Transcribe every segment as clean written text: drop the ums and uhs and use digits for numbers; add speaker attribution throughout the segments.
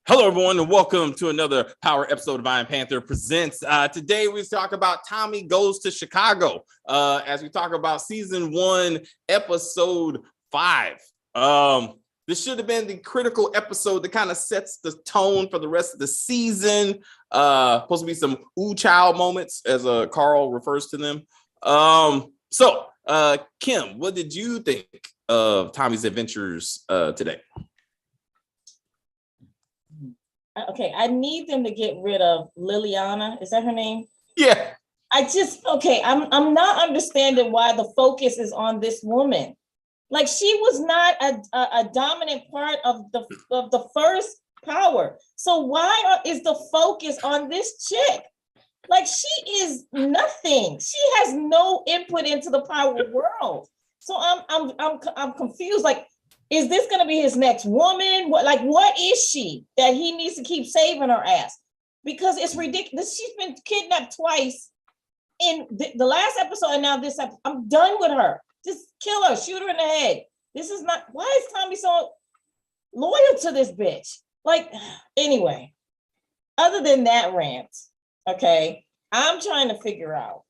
Speaker 1: Hello, everyone, and welcome to another Power episode of Iron Panther Presents. Today, we talk about Tommy Goes to Chicago as we talk about Season 1, Episode 5. This should have been the critical episode that kind of sets the tone for the rest of the season. Supposed to be some ooh child moments, as Carl refers to them. Kim, what did you think of Tommy's adventures today?
Speaker 2: Okay, I need them to get rid of Liliana. Is that her name?
Speaker 1: Yeah.
Speaker 2: I'm not understanding why the focus is on this woman. Like, she was not a dominant part of the first power. So why is the focus on this chick? Like, she is nothing. She has no input into the power world. So I'm confused. Like, is this going to be his next woman? What is she that he needs to keep saving her ass? Because it's ridiculous. She's been kidnapped twice in the last episode, and now this episode. I'm done with her. Just kill her, shoot her in the head. This is not. Why is Tommy so loyal to this bitch? Like, anyway, other than that rant, okay, I'm trying to figure out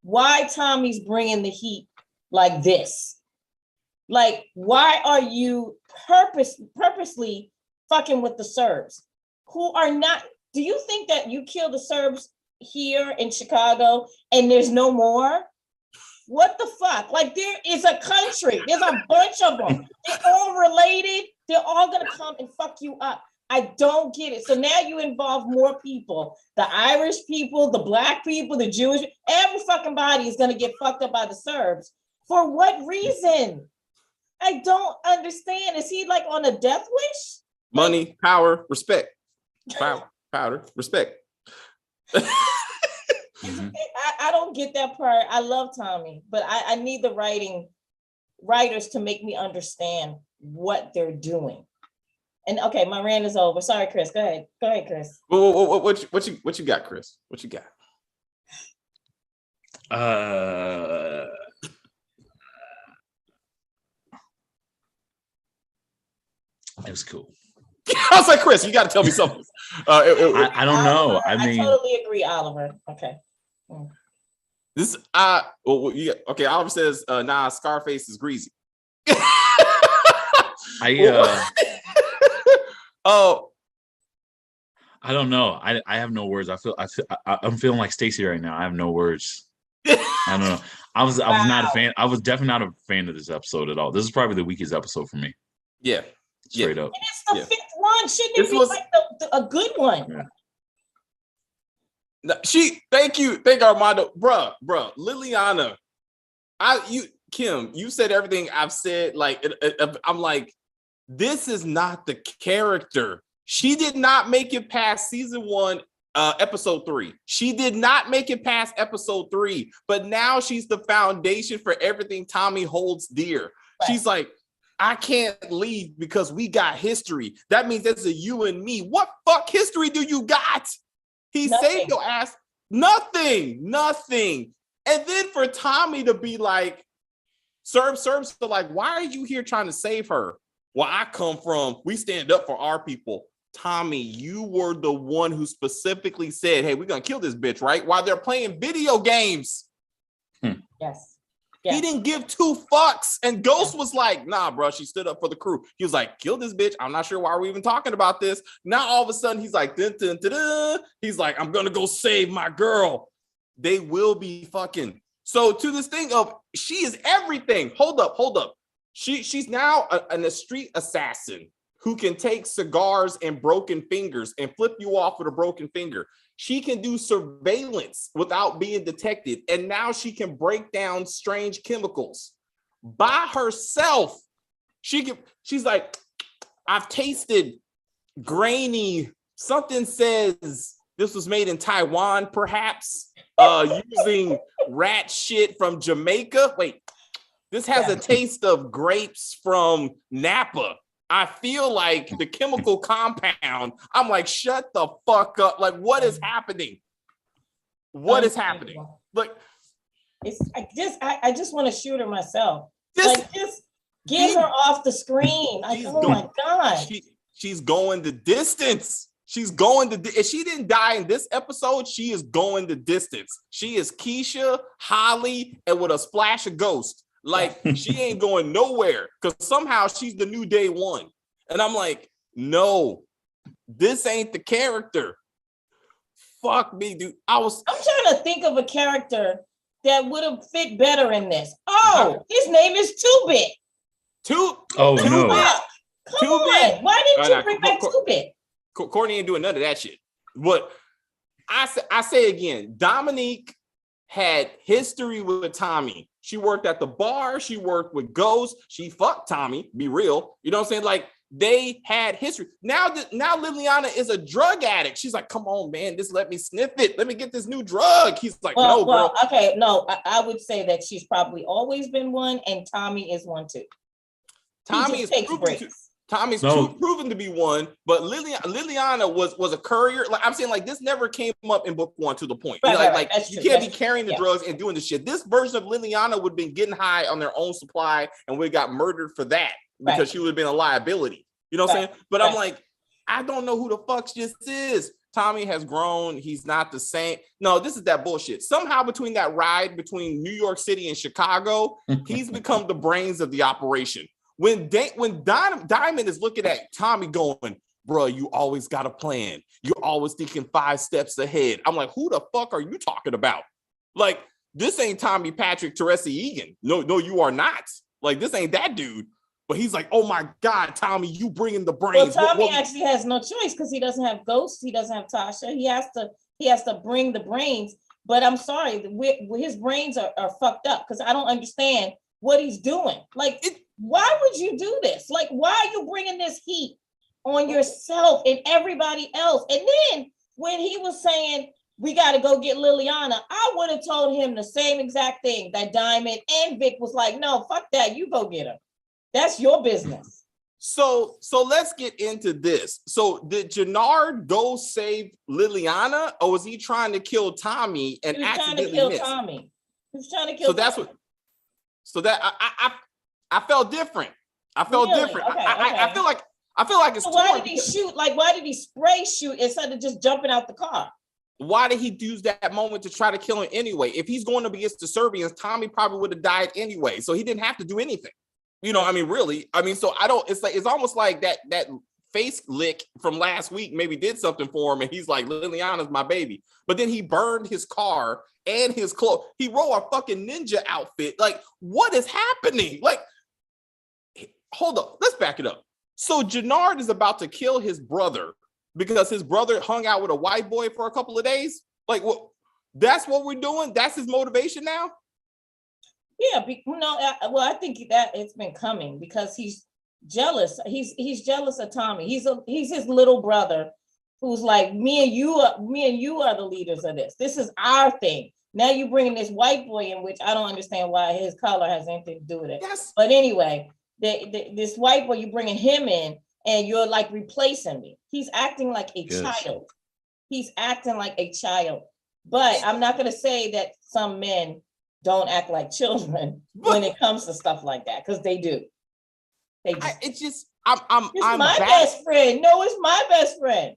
Speaker 2: why Tommy's bringing the heat like this. Like, why are you purposely fucking with the Serbs who are not? Do you think that you kill the Serbs here in Chicago and there's no more? What the fuck? Like, there is a country. There's a bunch of them. They're all related. They're all going to come and fuck you up. I don't get it. So now you involve more people. The Irish people, the Black people, the Jewish, every fucking body is going to get fucked up by the Serbs. For what reason? I don't understand. Is he like on a death wish?
Speaker 1: Money, power, respect. Power, respect.
Speaker 2: I don't get that part. I love Tommy, but I need the writers to make me understand what they're doing. And okay, my rant is over. Sorry, Chris. Go ahead, Chris.
Speaker 1: What you got, Chris? What you got?
Speaker 3: It was cool.
Speaker 1: I was like, Chris, you got to tell me something.
Speaker 3: I don't know. I mean,
Speaker 2: I totally agree, Oliver. Okay.
Speaker 1: This Oliver says, nah, Scarface is greasy.
Speaker 3: I don't know. I have no words. I'm feeling like Stacey right now. I have no words. I don't know. I was not a fan. I was definitely not a fan of this episode at all. This is probably the weakest episode for me.
Speaker 1: Yeah.
Speaker 3: Straight up.
Speaker 2: And it's the fifth one. Shouldn't it be like a good one?
Speaker 3: Yeah.
Speaker 1: No, thank Armando. Bruh, Liliana. Kim, you said everything I've said. Like, I'm like, this is not the character. She did not make it past season 1, episode 3. She did not make it past episode 3, but now she's the foundation for everything Tommy holds dear. Right. She's like, I can't leave because we got history. That means that's a you and me. What fuck history do you got? He saved your ass. Nothing. And then for Tommy to be like, Serbs are like, why are you here trying to save her? Well, I come from, we stand up for our people. Tommy, you were the one who specifically said, hey, we're going to kill this bitch, right? While they're playing video games.
Speaker 2: Yes.
Speaker 1: Yeah. He didn't give 2 fucks. And Ghost was like, nah, bro, she stood up for the crew. He was like, kill this bitch. I'm not sure why we're even talking about this. Now, all of a sudden, he's like, dun, dun, dun, dun. He's like, I'm going to go save my girl. They will be fucking. So to this thing of, she is everything. Hold up. She's now a street assassin who can take cigars and broken fingers and flip you off with a broken finger. She can do surveillance without being detected. And now she can break down strange chemicals by herself. She's like, I've tasted grainy, something says this was made in Taiwan, perhaps, using rat shit from Jamaica. Wait, this has a taste of grapes from Napa. I feel like the chemical compound, I'm like, shut the fuck up. Like, what is happening? What is happening? Like,
Speaker 2: I just want to shoot her myself. Just get her off the screen. Like, oh my God.
Speaker 1: she's going the distance. She's going to, if she didn't die in this episode, she is going the distance. She is Keisha, Holly, and with a splash of Ghost. Like, she ain't going nowhere because somehow she's the new day one. And I'm like, no, this ain't the character. Fuck me, dude. I'm
Speaker 2: trying to think of a character that would have fit better in this. Oh, his name is Two-Bit.
Speaker 3: Oh, no.
Speaker 2: Come on. Why didn't you bring back Two-Bit?
Speaker 1: Courtney ain't doing none of that shit. But I say again, Dominique had history with Tommy. She worked at the bar. She worked with Ghost. She fucked Tommy. Be real. You know what I'm saying? Like, they had history. Now Liliana is a drug addict. She's like, come on, man, just let me sniff it. Let me get this new drug. He's like, no, bro.
Speaker 2: Okay, no, I would say that she's probably always been one, and Tommy is one too.
Speaker 1: Tommy's proven to be one, but Liliana was a courier. Like, I'm saying, like, this never came up in book one to the point. Right. You can't be carrying the drugs and doing the shit. This version of Liliana would have been getting high on their own supply, and we got murdered for that because she would have been a liability. You know what I'm saying? But I'm like, I don't know who the fuck this is. Tommy has grown. He's not the same. No, this is that bullshit. Somehow between that ride between New York City and Chicago, he's become the brains of the operation. When Diamond is looking at Tommy going, bro, you always got a plan. You're always thinking 5 steps ahead. I'm like, who the fuck are you talking about? Like, this ain't Tommy Patrick Teresi Egan. No, you are not. Like, this ain't that dude. But he's like, oh my God, Tommy, you bringing the brains.
Speaker 2: Well, Tommy actually has no choice because he doesn't have Ghost. He doesn't have Tasha. He has to bring the brains. But I'm sorry, his brains are fucked up because I don't understand what he's doing. Like, why would you do this? Like, why are you bringing this heat on yourself and everybody else? And then when he was saying, we got to go get Liliana, I would have told him the same exact thing that Diamond and Vic was like, no, fuck that. You go get her. That's your business.
Speaker 1: So let's get into this. So did Jannard go save Liliana, or was he trying to kill Tommy and accidentally miss?
Speaker 2: Tommy. He was trying to kill Tommy.
Speaker 1: I felt different. I felt different. Okay. I feel like it's.
Speaker 2: So why did he shoot? Like, why did he spray shoot instead of just jumping out the car?
Speaker 1: Why did he use that moment to try to kill him anyway? If he's going up against the Serbians, Tommy probably would have died anyway. So he didn't have to do anything. You know, I mean, really. I mean, so I don't. It's almost like that face lick from last week maybe did something for him, and he's like, Liliana's my baby. But then he burned his car and his clothes. He wore a fucking ninja outfit. Like, what is happening? Like, hold up, let's back it up. So Jannard is about to kill his brother because his brother hung out with a white boy for a couple of days. Like, what? That's what we're doing? That's his motivation now?
Speaker 2: Yeah, I think that it's been coming because he's jealous. He's jealous of Tommy. He's his little brother who's like, me and you are the leaders of this. This is our thing. Now you bringing this white boy in, which I don't understand why his color has anything to do with it. Yes. But anyway, this white boy, you bringing him in and you're like replacing me. He's acting like a child. He's acting like a child. But I'm not going to say that some men don't act like children when it comes to stuff like that, because they do. It's my best friend. No, it's my best friend.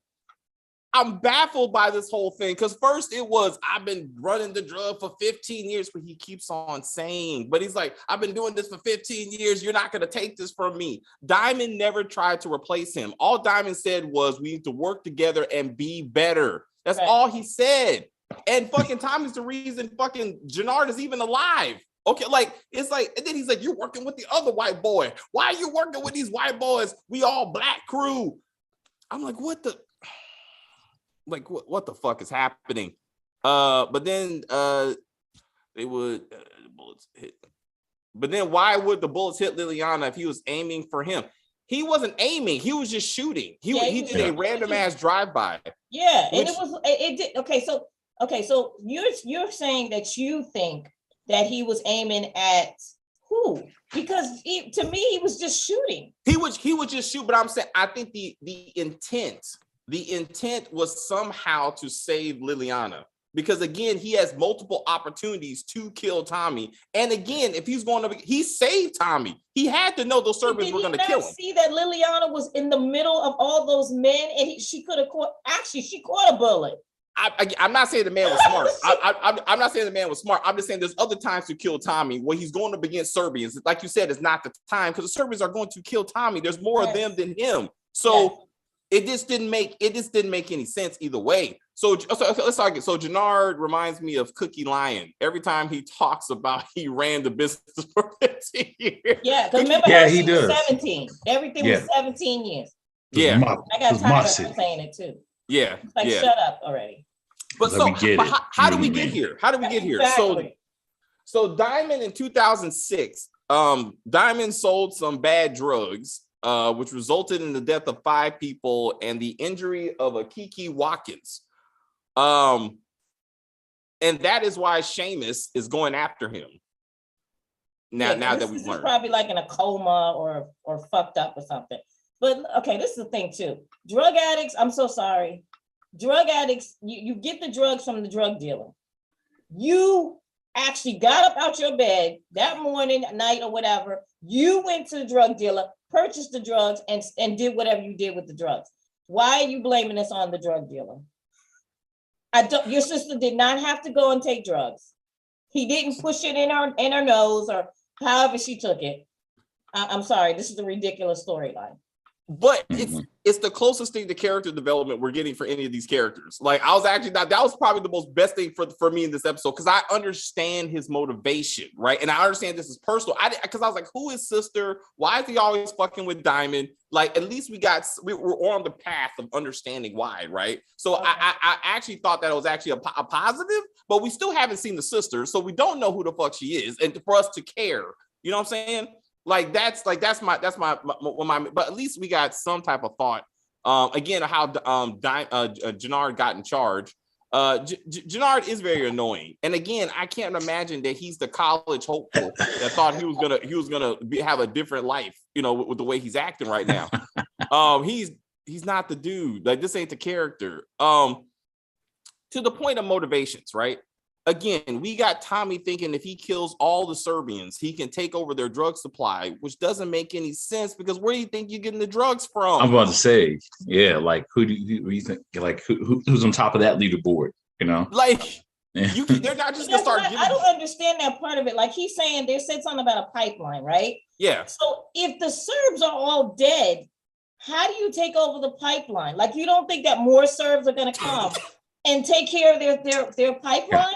Speaker 1: I'm baffled by this whole thing because first it was, I've been running the drug for 15 years, but he keeps on saying, but he's like, I've been doing this for 15 years. You're not going to take this from me. Diamond never tried to replace him. All Diamond said was, we need to work together and be better. That's all he said. And fucking Tommy's the reason fucking Jannard is even alive. Okay, like, it's like, and then he's like, you're working with the other white boy. Why are you working with these white boys? We all black crew. I'm like, what the fuck is happening? But then they would bullets hit. But then why would the bullets hit Liliana if he was aiming for him? He wasn't aiming. He was just shooting. He did a random ass drive-by.
Speaker 2: Yeah, and it did. Okay, so you're saying that you think that he was aiming at who? Because to me, he was just shooting.
Speaker 1: He would just shoot, but I'm saying I think the intent was somehow to save Liliana. because again, he has multiple opportunities to kill Tommy. And again, if he's going to, he saved Tommy. He had to know those Serbians were going to kill him.
Speaker 2: See that Liliana was in the middle of all those men, and she could have caught. Actually, she caught a bullet.
Speaker 1: I'm not saying the man was smart. I'm not saying the man was smart. I'm just saying there's other times to kill Tommy when he's going up against Serbians. Like you said, it's not the time because the Serbians are going to kill Tommy. There's more of them than him. So it just didn't make any sense either way. So let's argue. So Gennard reminds me of Cookie Lion. Every time he talks about he ran the business for 15 years.
Speaker 2: Yeah, because remember he does. 17. Everything was 17 years.
Speaker 1: Yeah.
Speaker 2: I got tired of saying it too.
Speaker 1: Yeah.
Speaker 2: Like, shut up already.
Speaker 1: But how do we get here? How do we get here?
Speaker 2: Exactly.
Speaker 1: So Diamond in 2006, Diamond sold some bad drugs, which resulted in the death of 5 people and the injury of a Kiki Watkins. And that is why Seamus is going after him. Now that we've learned,
Speaker 2: probably like in a coma or fucked up or something. But okay, this is the thing too. Drug addicts, I'm so sorry. Drug addicts, you get the drugs from the drug dealer. You actually got up out your bed that morning, night, or whatever. You went to the drug dealer, purchased the drugs, and did whatever you did with the drugs. Why are you blaming this on the drug dealer? Your sister did not have to go and take drugs. He didn't push it in her nose or however she took it. I'm sorry, this is a ridiculous storyline.
Speaker 1: But it's the closest thing to character development we're getting for any of these characters. Like I was actually that was probably the most best thing for me in this episode because I understand his motivation, right? And I understand this is personal. Because I was like, who is sister? Why is he always fucking with Diamond? Like at least we're on the path of understanding why, right? So okay. I actually thought that it was actually a positive, but we still haven't seen the sister, so we don't know who the fuck she is, and for us to care, you know what I'm saying? That's my but at least we got some type of thought. Again, how Gennard got in charge. Gennard is very annoying, and again, I can't imagine that he's the college hopeful that thought he was gonna have a different life, you know, with the way he's acting right now. He's not the dude. Like this ain't the character. To the point of motivations, right? Again, we got Tommy thinking if he kills all the Serbians, he can take over their drug supply, which doesn't make any sense because where do you think you're getting the drugs from?
Speaker 3: I'm about to say, yeah, like who do you think? Like who's on top of that leaderboard? You know,
Speaker 1: like they're not just gonna start.
Speaker 2: I don't understand that part of it. Like he's saying, they said something about a pipeline, right?
Speaker 1: Yeah.
Speaker 2: So if the Serbs are all dead, how do you take over the pipeline? Like you don't think that more Serbs are gonna come and take care of their pipeline? Yeah.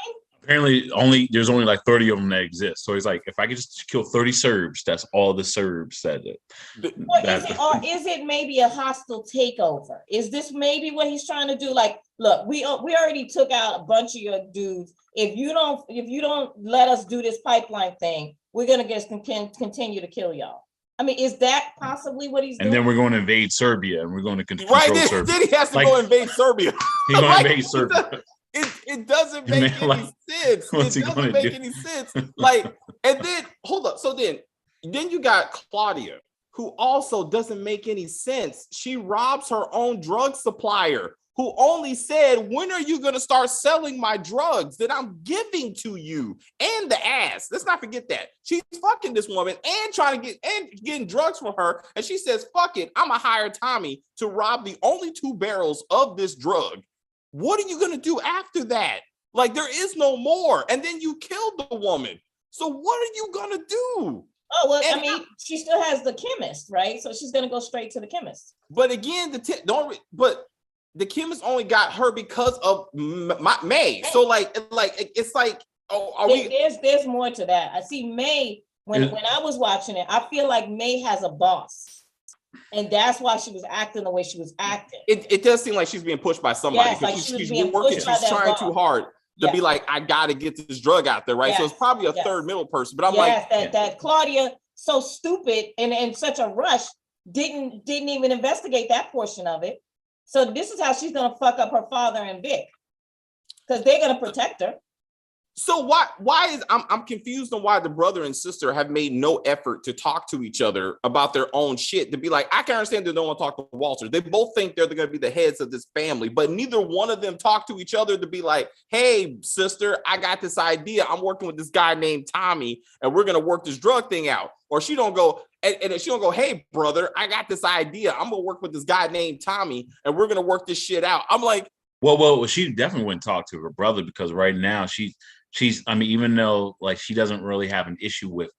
Speaker 3: Apparently, there's only like 30 of them that exist. So he's like, if I could just kill 30 Serbs, that's all the Serbs that.
Speaker 2: Or is it maybe a hostile takeover? Is this maybe what he's trying to do? Like, look, we already took out a bunch of your dudes. If you don't let us do this pipeline thing, we're gonna just continue to kill y'all. I mean, is that possibly what he's doing?
Speaker 3: And then we're going to invade Serbia, and we're going to control Serbia.
Speaker 1: Then he has to go invade Serbia.
Speaker 3: He's going to invade Serbia.
Speaker 1: It doesn't make any sense. It doesn't make any sense. Like, and then hold up. So then you got Claudia, who also doesn't make any sense. She robs her own drug supplier, who only said, "When are you going to start selling my drugs that I'm giving to you?" And the ass. Let's not forget that she's fucking this woman and trying to getting drugs from her. And she says, "Fuck it, I'm gonna hire Tommy to rob the only 2 barrels of this drug." What are you going to do after that? Like, there is no more. And then you killed the woman. So what are you going to do?
Speaker 2: Oh, well, I mean, she still has the chemist, right? So she's going to go straight to the chemist.
Speaker 1: But again, the chemist only got her because of May. So it's like,
Speaker 2: there's more to that. I see May, when I was watching it, I feel like May has a boss. And that's why she was acting the way she was acting.
Speaker 1: It does seem like she's being pushed by somebody because she's working. She's trying too hard to be like, I got to get this drug out there, right? So it's probably a third middle person. But I'm like,
Speaker 2: that Claudia, so stupid and in such a rush, didn't even investigate that portion of it. So this is how she's gonna fuck up her father and Vic, because they're gonna protect her.
Speaker 1: So why is I'm confused on why the brother and sister have made no effort to talk to each other about their own shit, to be like, I can understand they don't want to talk to Walter. They both think they're going to be the heads of this family, but neither one of them talk to each other to be like, hey, sister, I got this idea. I'm working with this guy named Tommy, and we're going to work this drug thing out. Or she don't go, and she don't go, hey, brother, I got this idea. I'm going to work with this guy named Tommy, and we're going to work this shit out. I'm like,
Speaker 3: well, she definitely wouldn't talk to her brother, because right now she's, I mean, even though like she doesn't really have an issue with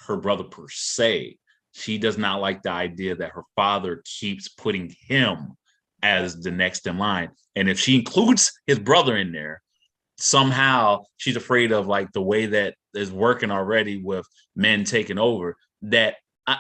Speaker 3: her brother per se, she does not like the idea that her father keeps putting him as the next in line. And if she includes his brother in there, somehow she's afraid of like the way that is working already with men taking over, that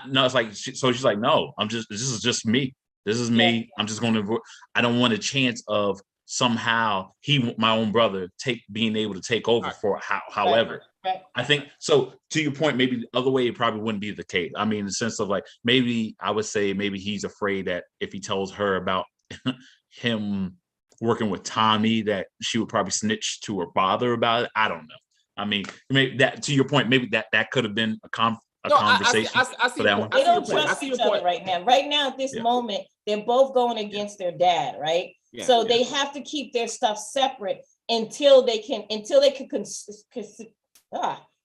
Speaker 3: no, it's like, so she's like, no, this is just me. This is me. I'm just going to, I don't want a chance of somehow my own brother being able to take over for however.
Speaker 2: Right.
Speaker 3: I think so. To your point, maybe the other way it probably wouldn't be the case. I mean, in the sense of like, maybe I would say maybe he's afraid that if he tells her about him working with Tommy, that she would probably snitch to her father about it. I don't know. I mean, maybe that, to your point, maybe that could have been a conversation.
Speaker 1: I see
Speaker 2: they don't trust each other right now. Right now, at this moment, they're both going against their dad, right? Yeah, so they have to keep their stuff separate until they can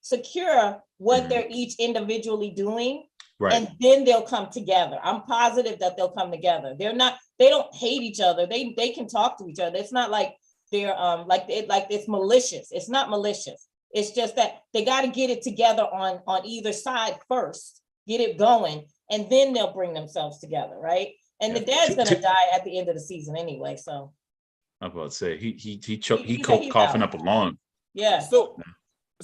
Speaker 2: secure what they're each individually doing, right? And then they'll come together. I'm positive that they'll come together. They don't hate each other. They can talk to each other. It's not like they're like it's malicious. It's not malicious. It's just that they got to get it together on either side first, get it going, and then they'll bring themselves together, right? And the dad's gonna die at the end of the season anyway. So
Speaker 3: I was about to say he coughing up a lung.
Speaker 2: Yeah.
Speaker 1: So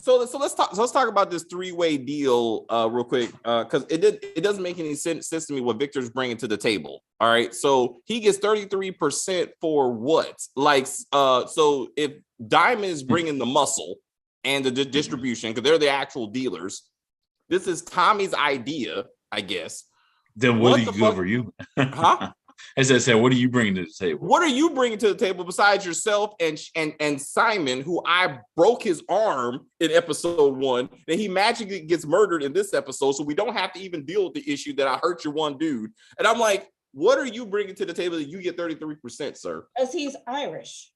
Speaker 1: let's talk about this three-way deal real quick, because it doesn't make any sense to me what Victor's bringing to the table. All right, so he gets 33% for what? Like, so if Diamond is bringing the muscle and the distribution, because they're the actual dealers, this is Tommy's idea, I guess.
Speaker 3: Then what do you do for you?
Speaker 1: Huh?
Speaker 3: As I said, what are you bringing to the table?
Speaker 1: What are you bringing to the table besides yourself and Simon, who I broke his arm in episode 1, and he magically gets murdered in this episode, so we don't have to even deal with the issue that I hurt your one dude. And I'm like, what are you bringing to the table that you get 33%, sir?
Speaker 2: Because he's Irish.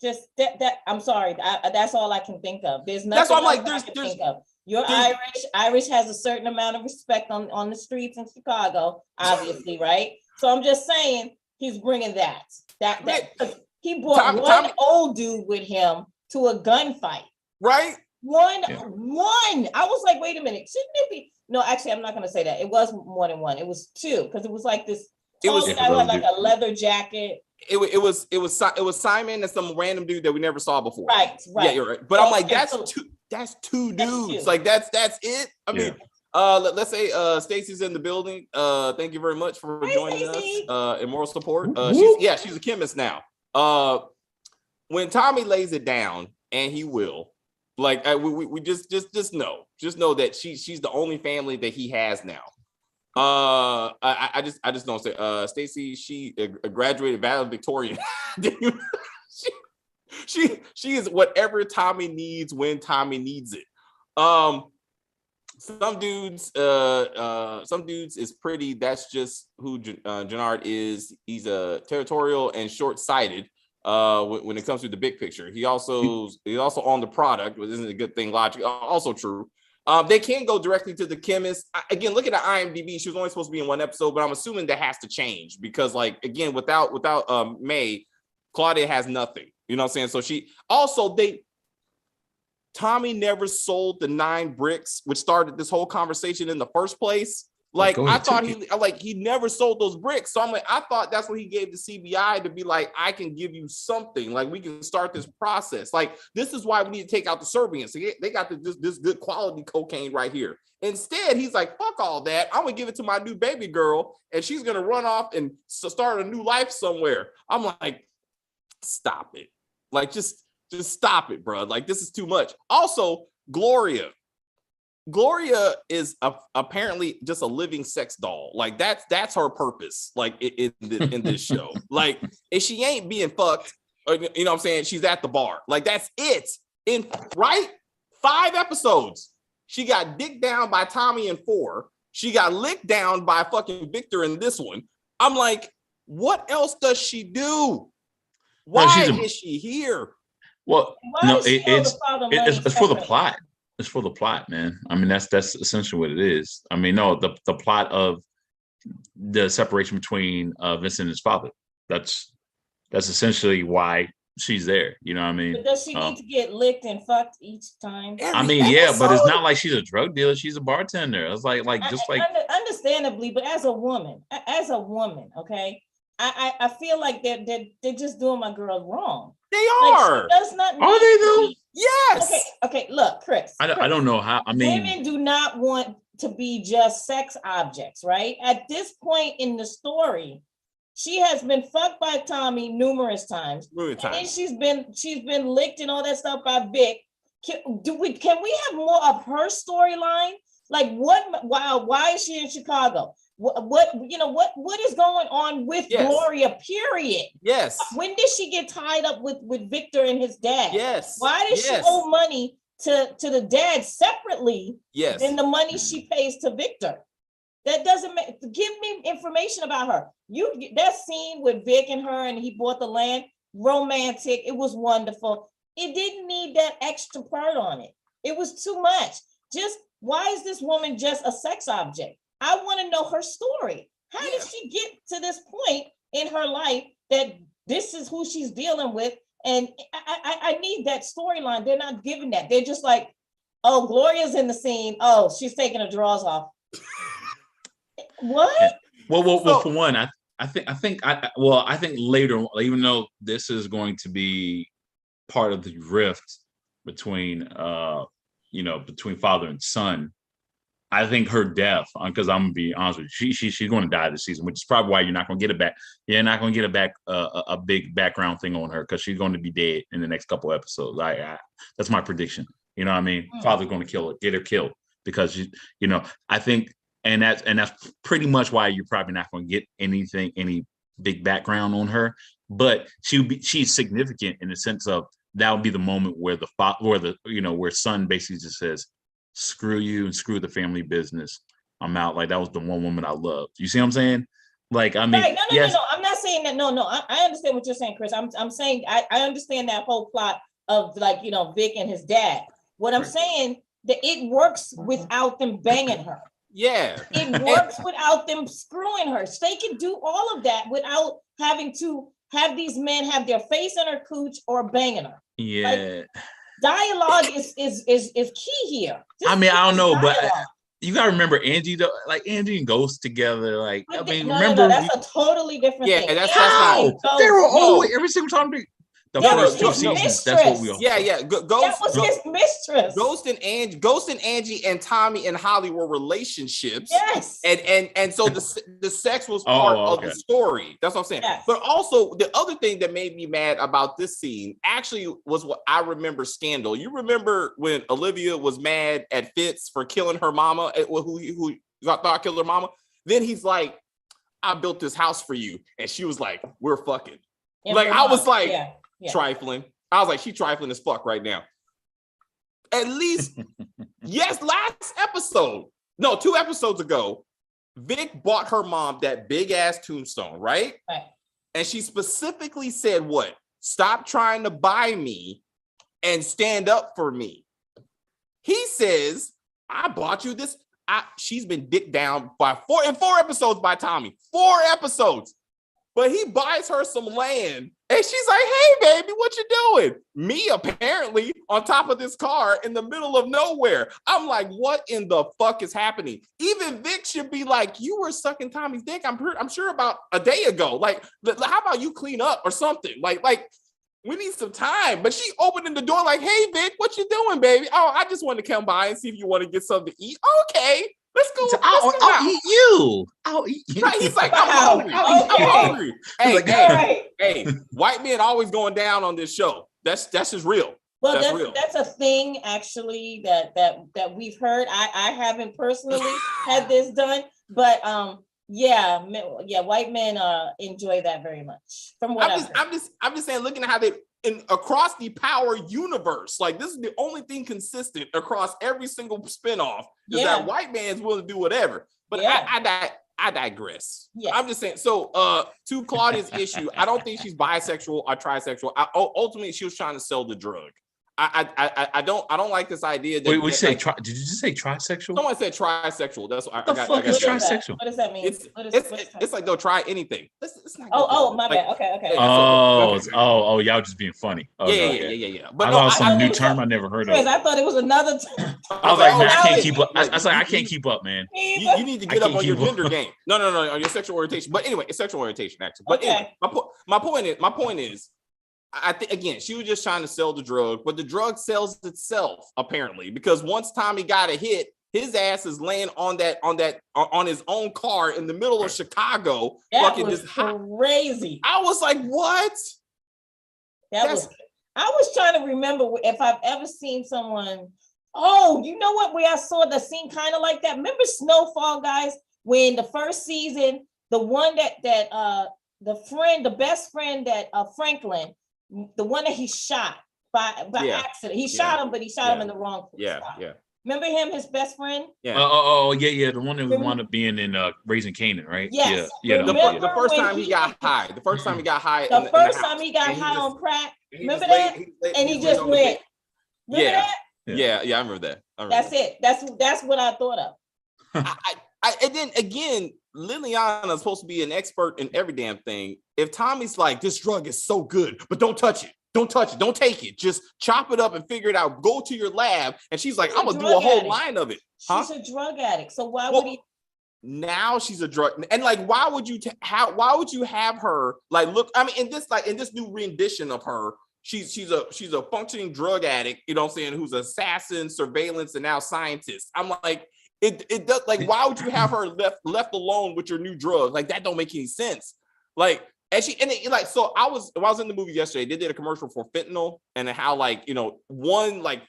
Speaker 2: Just that I'm sorry, that's all I can think of. There's nothing. That's what I'm like. Think of. You're Irish. Irish has a certain amount of respect on the streets in Chicago, obviously, right? So I'm just saying he's bringing that he brought one old dude with him to a gunfight,
Speaker 1: right?
Speaker 2: One. I was like, wait a minute, shouldn't it be? No, actually, I'm not going to say that. It was more than one. It was 2, because it was like this. It was like a leather jacket.
Speaker 1: It was Simon and some random dude that we never saw before.
Speaker 2: Right.
Speaker 1: Yeah, you're right. But I'm like, that's two dudes. Like that's it. I mean, let's say Stacy's in the building. Thank you very much for joining us. And moral support. She's a chemist now. When Tommy lays it down, and he will, like we just know that she's the only family that he has now. I just don't say Stacy, she graduated valedictorian. she is whatever Tommy needs when Tommy needs it. Some dudes is pretty. That's just who Jannard is. He's territorial and short-sighted when it comes to the big picture. He's also on the product, which isn't a good thing. Logic also true. They can't go directly to the chemist. Again, look at the IMDb. She was only supposed to be in one episode, but I'm assuming that has to change because, like, again, without May, Claudia has nothing. You know what I'm saying? So she also Tommy never sold the 9 bricks, which started this whole conversation in the first place. Like, I thought he never sold those bricks. So I'm like, I thought that's what he gave the CBI to be like, I can give you something. Like, we can start this process. Like, this is why we need to take out the Serbians. So they got this good quality cocaine right here. Instead, he's like, fuck all that. I'm going to give it to my new baby girl, and she's going to run off and start a new life somewhere. I'm like, stop it. Like, just stop it, bro. Like, this is too much. Also, Gloria is apparently just a living sex doll. Like that's her purpose. Like in this show, like if she ain't being fucked, You know what I'm saying? She's at the bar. Like, that's it. In 5 episodes, she got dicked down by Tommy in 4. She got licked down by fucking Victor in this one. I'm like, what else does she do? Why is she here?
Speaker 3: Well, no, it's for the plot. It's for the plot, man. I mean, that's essentially what it is. I mean, no, the plot of the separation between Vincent and his father. That's essentially why she's there. You know what I mean?
Speaker 2: But does she need to get licked and fucked each time?
Speaker 3: I mean, yeah, but it's not like she's a drug dealer. She's a bartender. It's like
Speaker 2: understandably, but as a woman, okay, I feel like they're just doing my girl wrong.
Speaker 1: They are.
Speaker 2: Like, does not.
Speaker 3: Are they though?
Speaker 1: Yes.
Speaker 2: Okay. Look, Chris.
Speaker 3: I don't know how. I mean,
Speaker 2: women do not want to be just sex objects, right? At this point in the story, she has been fucked by Tommy numerous times. And then she's been licked and all that stuff by Vic. Can we have more of her storyline? Like, what? Wow, why is she in Chicago? What is going on with Gloria, period?
Speaker 1: Yes.
Speaker 2: When did she get tied up with Victor and his dad?
Speaker 1: Yes.
Speaker 2: Why does she owe money to the dad separately than the money she pays to Victor? That doesn't make. Give me information about her. That scene with Vic and her, and he bought the land, romantic. It was wonderful. It didn't need that extra part on it. It was too much. Just, why is this woman just a sex object? I want to know her story. How did she get to this point in her life that this is who she's dealing with? And I need that storyline. They're not giving that. They're just like, oh, Gloria's in the scene. Oh, she's taking her drawers off. What?
Speaker 3: Yeah. Well, for one, I think later, even though this is going to be part of the rift between between father and son, I think her death, because I'm gonna be honest with you, she's going to die this season, which is probably why you're not going to get it back. You're not going to get it back a big background thing on her, because she's going to be dead in the next couple episodes. That's my prediction. You know what I mean? Father's going to kill her, get her killed, because I think, and that's pretty much why you're probably not going to get any big background on her. But she's significant in the sense of that would be the moment where where son basically just says, screw you and screw the family business. I'm out. Like, that was the one woman I loved. You see what I'm saying? Like, I mean,
Speaker 2: right. No. I'm not saying that. No. I understand what you're saying, Chris. I'm saying I understand that whole plot of, like, Vic and his dad. What I'm saying, that it works without them banging her.
Speaker 1: Yeah.
Speaker 2: It works without them screwing her. So they can do all of that without having to have these men have their face in her cooch or banging her.
Speaker 3: Yeah.
Speaker 2: Like, dialogue is key here.
Speaker 3: I mean, I don't know, but you gotta remember Angie though. Like, Angie and Ghost together. Like, I mean, remember
Speaker 2: that's a totally different thing.
Speaker 1: Yeah, that's how
Speaker 3: they were always every single time. The
Speaker 2: first 2 seasons. That's what we all.
Speaker 1: Yeah. Ghost
Speaker 2: was his mistress.
Speaker 1: Ghost and Angie and Tommy and Holly were relationships.
Speaker 2: Yes.
Speaker 1: And so the sex was part of the story. That's what I'm saying. Yes. But also, the other thing that made me mad about this scene actually was what I remember Scandal. You remember when Olivia was mad at Fitz for killing her mama, who thought killed her mama? Then he's like, I built this house for you. And she was like, we're fucking. Like, I was like, trifling. I was like, she trifling as fuck right now. At least, last episode, 2 episodes ago, Vic bought her mom that big ass tombstone, right? And she specifically said, what? Stop trying to buy me and stand up for me. He says, I bought you this. She's been dicked down by 4 episodes by Tommy. 4 episodes. But he buys her some land, and she's like, hey, baby, what you doing? Me, apparently, on top of this car in the middle of nowhere. I'm like, what in the fuck is happening? Even Vic should be like, you were sucking Tommy's dick, I'm sure about a day ago. Like, how about you clean up or something? Like, we need some time. But she opened the door like, hey, Vic, what you doing, baby? Oh, I just wanted to come by and see if you want to get something to eat. Okay. Let's go.
Speaker 3: I'll eat you. I'll eat you.
Speaker 1: Right, he's like, I'm hungry. I'm hungry. Hey, white men always going down on this show. That's just real.
Speaker 2: Well, that's a thing actually that we've heard. I haven't personally had this done, but Yeah, white men enjoy that very much. From what
Speaker 1: I'm just saying, looking at how they across the Power universe, like this is the only thing consistent across every single spinoff is that white man's willing to do whatever. But I digress.
Speaker 2: Yes.
Speaker 1: I'm just saying. So, to Claudia's issue, I don't think she's bisexual or trisexual. Ultimately, she was trying to sell the drug. I don't like this idea that.
Speaker 3: Wait, did you just say trisexual?
Speaker 1: Someone said trisexual. That's what
Speaker 3: I got. What is trisexual?
Speaker 2: What does that mean?
Speaker 1: It's like they'll try anything. Let's
Speaker 2: not my bad. Okay.
Speaker 3: Y'all just being funny.
Speaker 1: Yeah.
Speaker 3: But I thought some new term I never heard of.
Speaker 2: I thought it was another term.
Speaker 3: I was like, man, I can't keep up. I was like, I can't keep up, man.
Speaker 1: You need to get up on your gender game. No, on your sexual orientation. But anyway, it's sexual orientation actually. But anyway, my point is. I think again, she was just trying to sell the drug, but the drug sells itself apparently because once Tommy got a hit, his ass is laying on his own car in the middle of Chicago.
Speaker 2: That was crazy.
Speaker 1: I was like, what?
Speaker 2: I was trying to remember if I've ever seen someone. Oh, you know what? Where I saw the scene kind of like that. Remember Snowfall, guys? When the first season, the one that the best friend that Franklin. The one that he shot by accident. He shot him, but he shot him in the wrong place. Yeah. Remember him, his best friend?
Speaker 3: Yeah. The one that wound up being in Raising Canaan, right?
Speaker 2: Yes.
Speaker 3: Yeah.
Speaker 1: The first time he got high. The first time he got high.
Speaker 2: The first time he got high on crack. Remember that? And he just went. Remember that?
Speaker 1: Yeah, I remember that.
Speaker 2: That's it. That's what I thought of.
Speaker 1: And then again, Liliana's supposed to be an expert in every damn thing. If Tommy's like, this drug is so good, but don't touch it. Don't touch it. Don't take it. Just chop it up and figure it out. Go to your lab. And she's like, I'm going to do a whole line of it.
Speaker 2: She's a drug addict. So why would he?
Speaker 1: Now she's a drug. And like, why would you have her like, look, I mean, in this new rendition of her, she's a functioning drug addict, you know what I'm saying, who's assassin, surveillance, and now scientist. I'm like, it does, like, why would you have her left alone with your new drug? Like, that don't make any sense. Like, so I was in the movie yesterday, they did a commercial for fentanyl and how, like, you know, one like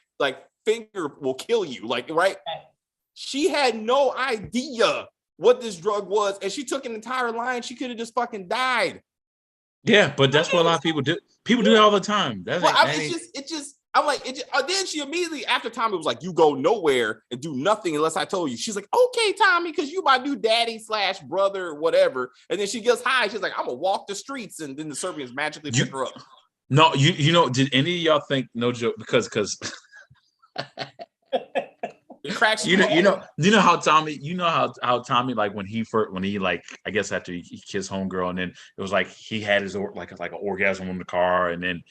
Speaker 1: finger will kill you, like, right? She had no idea what this drug was, and she took an entire line. She could have just fucking died.
Speaker 3: Yeah, but that's what a lot of people do. People do it all the time.
Speaker 1: I'm like, then she immediately, after Tommy was like, you go nowhere and do nothing unless I told you. She's like, okay, Tommy, because you my new daddy / brother, whatever. And then she gets high. She's like, I'm going to walk the streets. And then the Serbians magically pick her up.
Speaker 3: No, you know, did any of y'all think, no joke, because you know how Tommy, like when he like, I guess after he kissed homegirl, and then it was like he had his like an orgasm in the car, and then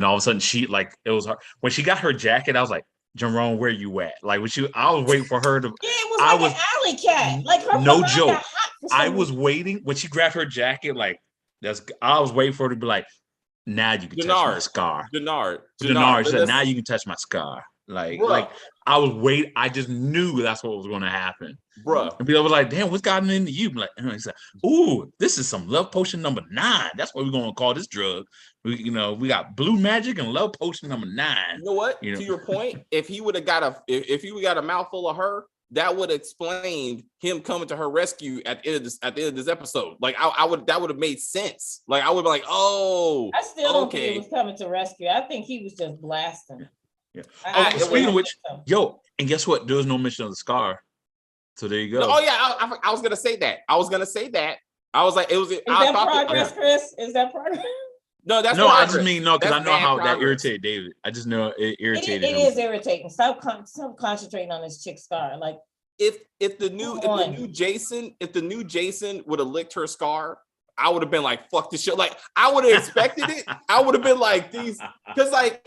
Speaker 3: all of a sudden she, like, it was her when she got her jacket. I was like, Jerome, where you at? Like I was waiting for her to.
Speaker 2: Yeah, it was like an alley cat. Like her.
Speaker 3: No joke. I was waiting when she grabbed her jacket. Like I was waiting for her to be like, now you can touch my scar. Denard said, now you can touch my scar. Like I was waiting. I just knew that's what was going to happen,
Speaker 1: bro.
Speaker 3: And people was like, "Damn, what's gotten into you?" I'm like, and he said, "Ooh, this is some love potion number 9. That's what we're going to call this drug. We got blue magic and love potion number 9."
Speaker 1: You know what? To your point, if he would have got a mouthful of her, that would explain him coming to her rescue at the end of this episode. Like that would have made sense. Like I would be like, oh,
Speaker 2: I still don't think he was coming to rescue. I think he was just blasting.
Speaker 3: Yeah. Speaking of which, and guess what? There was no mention of the scar. So there you go.
Speaker 1: Oh yeah, I was gonna say that. I was like, it was.
Speaker 2: Is that progress, Chris? Is that progress?
Speaker 1: No, that's
Speaker 3: no. Progress. I just mean no, because I know how that irritated David. I just know it irritated him.
Speaker 2: It is irritating. Stop concentrating on this chick scar. Like
Speaker 1: if the new Jason would have licked her scar, I would have been like, fuck this shit. Like, I would have expected it. I would have been like, because like,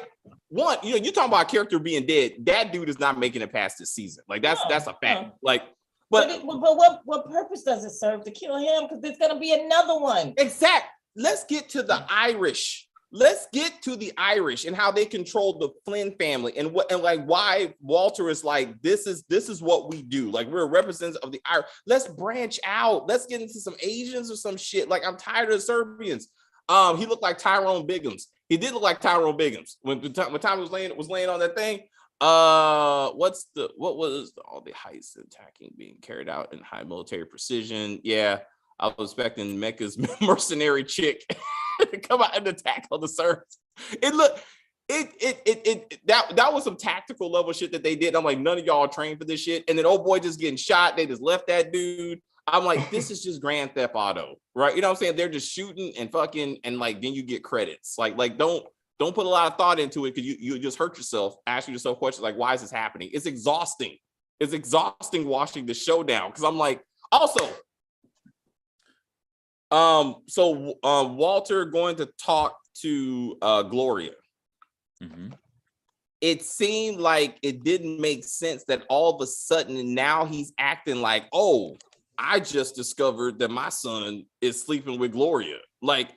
Speaker 1: one, you're talking about a character being dead. That dude is not making it past this season. Like, that's a fact. Like, but
Speaker 2: what purpose does it serve to kill him? Because there's gonna be another one.
Speaker 1: Exact. Let's get to the Irish. Let's get to the Irish and how they control the Flynn family and why Walter is like, this is what we do. Like, we're representatives of the Irish. Let's branch out. Let's get into some Asians or some shit. Like, I'm tired of the Serbians. He looked like Tyrone Biggums. He did look like Tyrone Biggums when Tommy was laying on that thing. What was all the heists and attacking being carried out in high military precision? Yeah, I was expecting Mecca's mercenary chick to come out and attack on the surface. That was some tactical level shit that they did. I'm like, none of y'all are trained for this shit. And then old boy just getting shot. They just left that dude. I'm like, this is just Grand Theft Auto, right? You know what I'm saying? They're just shooting and fucking, and like then you get credits. Like don't put a lot of thought into it because you just hurt yourself, asking yourself questions like, why is this happening? It's exhausting. It's exhausting watching the showdown because I'm like, also, Walter going to talk to Gloria.
Speaker 3: Mm-hmm.
Speaker 1: It seemed like it didn't make sense that all of a sudden now he's acting like, oh, I just discovered that my son is sleeping with Gloria. Like,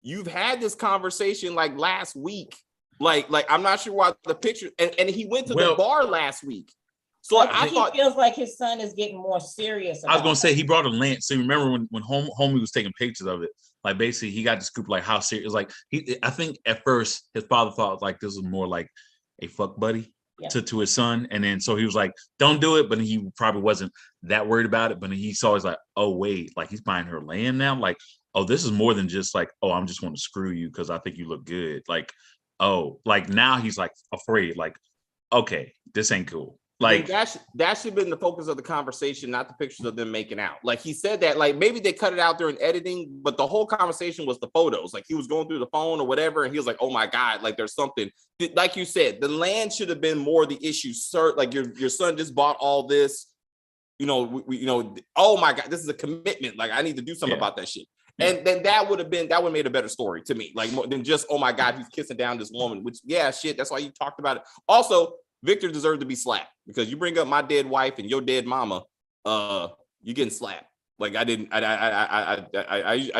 Speaker 1: you've had this conversation like last week. Like I'm not sure why the picture, and he went to the bar last week. So like, I thought
Speaker 2: he feels like his son is getting more serious.
Speaker 3: I was gonna say he brought a lance. So remember when homie was taking pictures of it, like basically he got the scoop like how serious. Like I think at first his father thought like this was more like a fuck buddy to his son, and then so he was like, don't do it, but he probably wasn't that worried about it. But he saw, he's like, oh wait, like he's buying her land now. Like, oh, this is more than just like, oh, I'm just want to screw you because I think you look good. Like, oh, like now he's like afraid. Like, okay, this ain't cool. Like
Speaker 1: that should have been the focus of the conversation, not the pictures of them making out. Like he said that, like maybe they cut it out during editing, but the whole conversation was the photos. Like he was going through the phone or whatever, and he was like, "Oh my god, like there's something." Like you said, the land should have been more the issue, sir. Like your son just bought all this, oh my god, this is a commitment. Like I need to do something about that shit. Yeah. And then that would have made a better story to me, like more than just, oh my god, he's kissing down this woman. Which shit. That's why you talked about it. Also, Victor deserved to be slapped because you bring up my dead wife and your dead mama, you getting slapped. Like I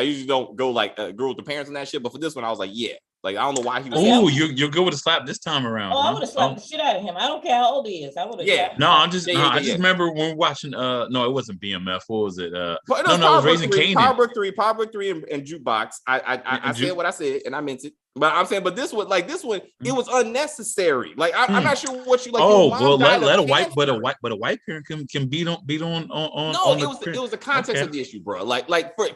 Speaker 1: usually don't go like girl with the parents and that shit, but for this one I was like, yeah. Like I don't know why he was.
Speaker 3: Oh, you're good with a slap this time around.
Speaker 2: Oh, I would have slapped the shit out of him. I don't care how old he is. I would have.
Speaker 1: Yeah.
Speaker 3: No, I just remember when we were watching. No, it wasn't BMF. What was it?
Speaker 1: No, it was Raising Kanan. Power Book 3 and Jukebox. I said what I said and I meant it. But I'm saying, but this one, it was unnecessary. Like I'm not sure what you like.
Speaker 3: Oh well, let a white parent can beat on. No,
Speaker 1: it was the context of the issue, bro. Like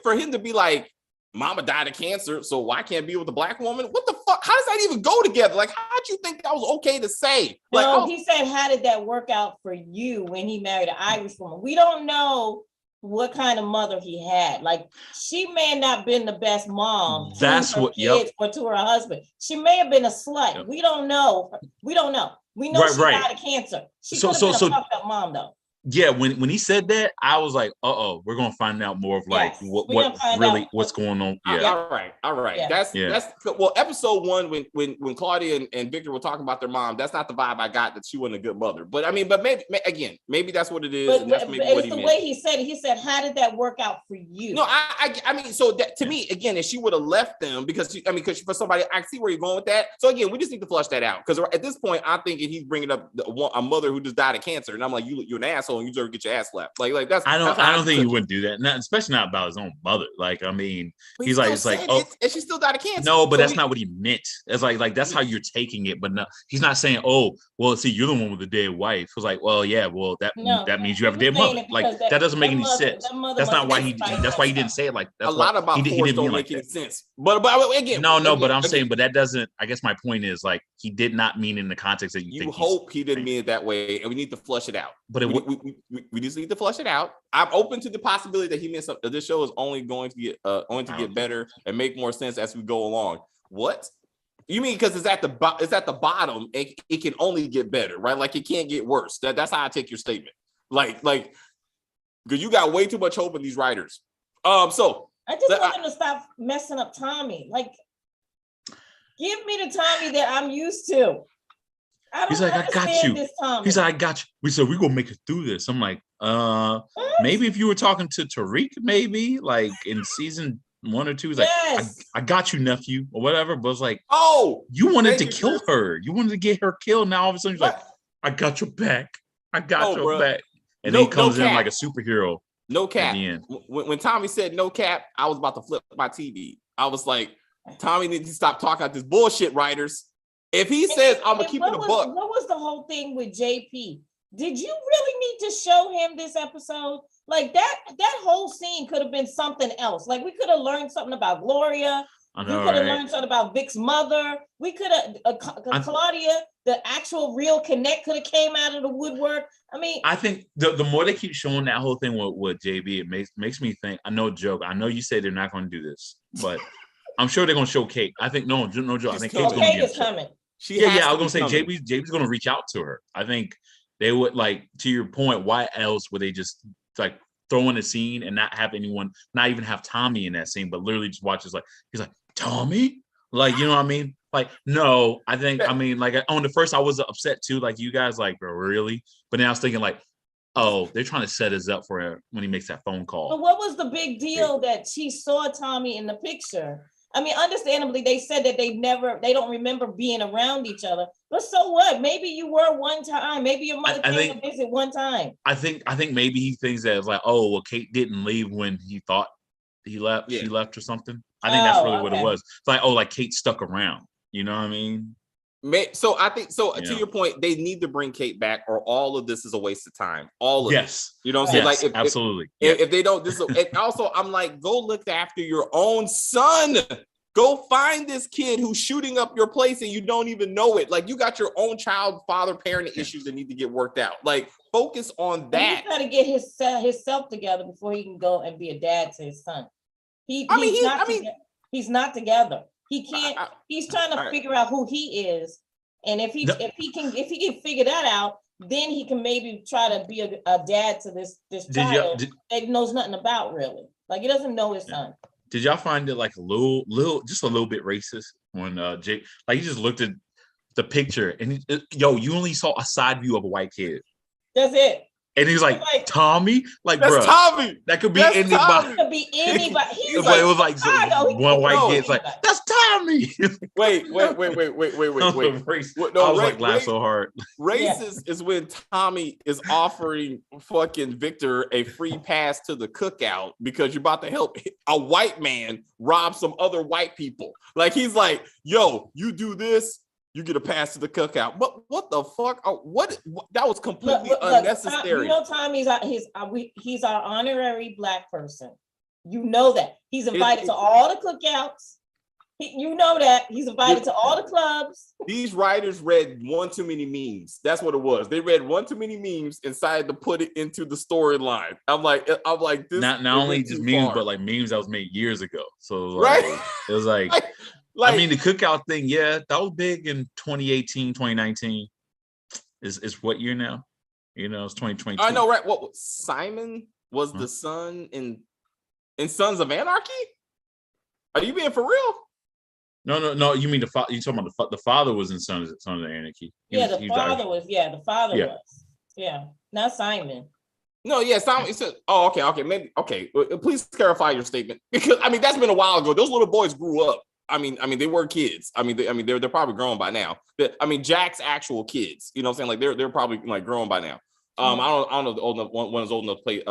Speaker 1: for him to be like, mama died of cancer, so why can't be with a black woman? What the fuck? How does that even go together? Like, how'd you think that was okay to say? Like,
Speaker 2: no, he said, how did that work out for you when he married an Irish woman? We don't know what kind of mother he had. Like, she may not have been the best mom to her kids or to her husband. She may have been a slut. Yep. We don't know. We know she died of cancer. She could have been a fucked up mom though.
Speaker 3: Yeah, when he said that, I was like, we're gonna find out more of like what's going on. Yeah.
Speaker 1: All right. Yeah. That's well, episode 1 when Claudia and Victor were talking about their mom, that's not the vibe I got, that she wasn't a good mother. But I mean, but maybe that's what it is.
Speaker 2: But,
Speaker 1: and that's maybe what he meant.
Speaker 2: Way he said it. He said, how did that work out for you?
Speaker 1: No, I mean, so that to me, again, if she would have left them because for somebody, I see where you're going with that. So again, we just need to flush that out because at this point, I'm thinking he's bringing up a mother who just died of cancer, and I'm like, you're an asshole. And you deserve to get your ass slapped. Like that's. I
Speaker 3: don't think he wouldn't do that. Not, especially not about his own mother. Like I mean, he's like, it's like, oh,
Speaker 1: and she still died of cancer.
Speaker 3: No, but that's not what he meant. It's like that's how you're taking it. But no, he's not saying, oh, well, see, you're the one with the dead wife. It's like, well, yeah, well, that means you have a dead mother. Like that doesn't make any sense. That's not why he. That's why he didn't say it like that.
Speaker 1: A lot about he didn't make any sense. But again,
Speaker 3: but I'm saying, but that doesn't. I guess my point is like he did not mean in the context that you think.
Speaker 1: Hope he didn't mean it that way, and we need to flush it out. But we just need to flush it out. I'm open to the possibility that he meant something. This show is only going to get better and make more sense as we go along. What you mean? Because it's at the bottom. It can only get better, right? Like it can't get worse. That's how I take your statement. Like because you got way too much hope in these writers. So
Speaker 2: I just want him to stop messing up Tommy. Like, give me the Tommy that I'm used to.
Speaker 3: He's like, I got you. He's like, I got you. We said we're gonna make it through this. I'm like, maybe if you were talking to Tariq, maybe like in season 1 or 2, he's like, I got you, nephew, or whatever. But it's like, oh, you wanted to kill her. You wanted to get her killed. Now all of a sudden, he's like, I got your back. I got your back. And then he comes in like a superhero.
Speaker 1: No cap. When Tommy said no cap, I was about to flip my TV. I was like, Tommy needs to stop talking about this bullshit, writers. If he says I'm gonna
Speaker 2: And
Speaker 1: keep it a buck,
Speaker 2: what was the whole thing with JP? Did you really need to show him this episode? Like that whole scene could have been something else. Like we could have learned something about Gloria.
Speaker 3: I know,
Speaker 2: we could have
Speaker 3: right?
Speaker 2: learned something about Vic's mother. We could have Claudia, the actual real connect could have came out of the woodwork. I mean,
Speaker 3: I think the more they keep showing that whole thing with JB, it makes me think. I know, joke. I know you say they're not going to do this, but I'm sure they're going to show Kate. I think no joke. I think Kate's going to
Speaker 2: Kate is coming.
Speaker 3: I was going to say JB's going to reach out to her. I think they would, like, to your point. Why else would they just like throw in a scene and not have anyone, not even have Tommy in that scene, but literally just watch us like he's like Tommy, like, you know what I mean? Like, no, I think, I mean, like on the first, I was upset too, like you guys, like, bro, really? But then I was thinking like, oh, they're trying to set us up for when he makes that phone call.
Speaker 2: But what was the big deal that she saw Tommy in the picture? I mean, understandably, they said that they don't remember being around each other. But so what? Maybe you were one time. Maybe your mother came to visit one time.
Speaker 3: I think maybe he thinks that it's like, oh, well, Kate didn't leave when he thought he left. Yeah. She left or something. I think that's really what it was. It's like, oh, like Kate stuck around. You know what I mean?
Speaker 1: So I think so.
Speaker 3: Yeah.
Speaker 1: To your point, they need to bring Kate back, or all of this is a waste of time. All of it. You know what I'm saying? Like,
Speaker 3: absolutely.
Speaker 1: If they don't, this. And also, I'm like, go look after your own son. Go find this kid who's shooting up your place and you don't even know it. Like, you got your own child, father, parent issues that need to get worked out. Like, focus on that.
Speaker 2: He's got to get himself together before he can go and be a dad to his son. He's not together. He can't. He's trying to figure out who he is, and if he can figure that out, then he can maybe try to be a dad to this child that he knows nothing about, really. Like, he doesn't know his son.
Speaker 3: Did y'all find it like a little just a little bit racist when Jake, like, he just looked at the picture and you only saw a side view of a white kid.
Speaker 2: That's it.
Speaker 3: And he's like, Tommy? Like,
Speaker 1: that's
Speaker 3: bro,
Speaker 1: Tommy.
Speaker 3: That could be anybody.
Speaker 2: That could be anybody.
Speaker 3: But it was like one white kid's like, that's Tommy.
Speaker 1: Wait.
Speaker 3: I was like, laugh so hard.
Speaker 1: Racist is when Tommy is offering fucking Victor a free pass to the cookout because you're about to help a white man rob some other white people. Like, he's like, yo, you do this, you get a pass to the cookout. But what the fuck? That was completely unnecessary.
Speaker 2: You know, Tommy's he's our honorary Black person. You know that. He's invited to all the cookouts. You know that. He's invited to all the clubs.
Speaker 1: These writers read one too many memes. That's what it was. They read one too many memes and decided to put it into the storyline. I'm like, this.
Speaker 3: Not only just memes, but like memes that was made years ago. So like, it was like. I mean, the cookout thing, that was big in 2018, 2019. Is what year now? You know, it's 2022.
Speaker 1: I know, right? What Simon was the son in Sons of Anarchy? Are you being for real?
Speaker 3: No. You mean the father? You talking about the father was in Sons of Anarchy?
Speaker 2: The father was. Yeah, not Simon.
Speaker 1: No, Simon. He said, "Oh, okay, maybe okay." Please clarify your statement, because I mean that's been a while ago. Those little boys grew up. I mean, they were kids. They're probably grown by now. But Jack's actual kids. You know what I'm saying? Like they're probably like grown by now. I don't know if the old enough one is old enough to play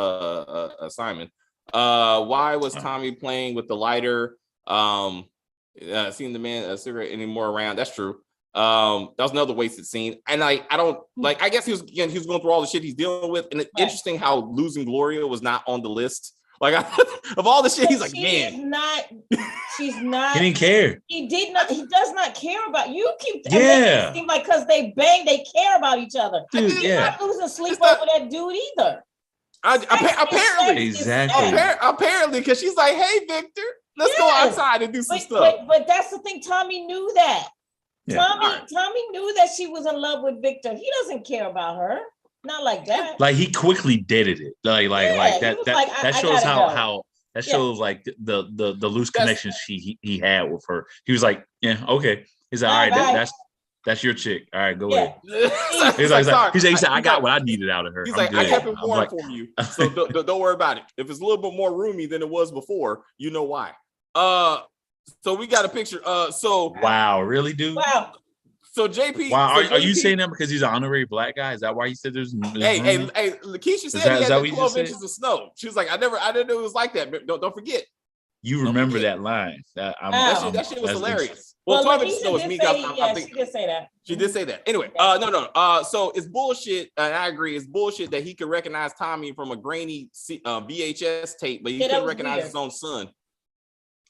Speaker 1: Simon. Why was Tommy playing with the lighter? Seeing the man a cigarette anymore around. That's true. That was another wasted scene. And I don't like. I guess he was going through all the shit he's dealing with. And it's interesting how losing Gloria was not on the list. Like, of all the shit, he's like, man. She's not.
Speaker 3: He didn't care.
Speaker 2: He did not. He does not care about you. Keep it seem like because they bang, they care about each other.
Speaker 3: Dude,
Speaker 2: he's not losing sleep over that dude either.
Speaker 1: Apparently,
Speaker 3: exactly.
Speaker 1: Apparently, because she's like, hey, Victor, let's go outside and do some stuff.
Speaker 2: But that's the thing. Tommy knew that. Tommy knew that she was in love with Victor. He doesn't care about her. Not like that.
Speaker 3: Like, he quickly deaded it. Like that. That shows how that shows like the loose connections he had with her. He was like, yeah, okay. He's like, all right, that's your chick. All right, go ahead. He's like, he said, I got what I needed out of her.
Speaker 1: He's like, I kept it warm for you, so don't worry about it. If it's a little bit more roomy than it was before, you know why. So we got a picture.
Speaker 3: Wow, really, dude?
Speaker 2: Wow.
Speaker 1: So JP,
Speaker 3: wow, are you saying that because he's an honorary Black guy? Is that why you said there's
Speaker 1: hey, Lakeisha said he had 12 inches of snow. She was like, I didn't know it was like that. But don't forget,
Speaker 3: You remember that line? That
Speaker 1: shit was hilarious.
Speaker 2: Well,
Speaker 1: Well, she
Speaker 2: did say that.
Speaker 1: She did say that. Anyway, so it's bullshit, and I agree. It's bullshit that he could recognize Tommy from a grainy VHS tape, but he couldn't recognize his own son.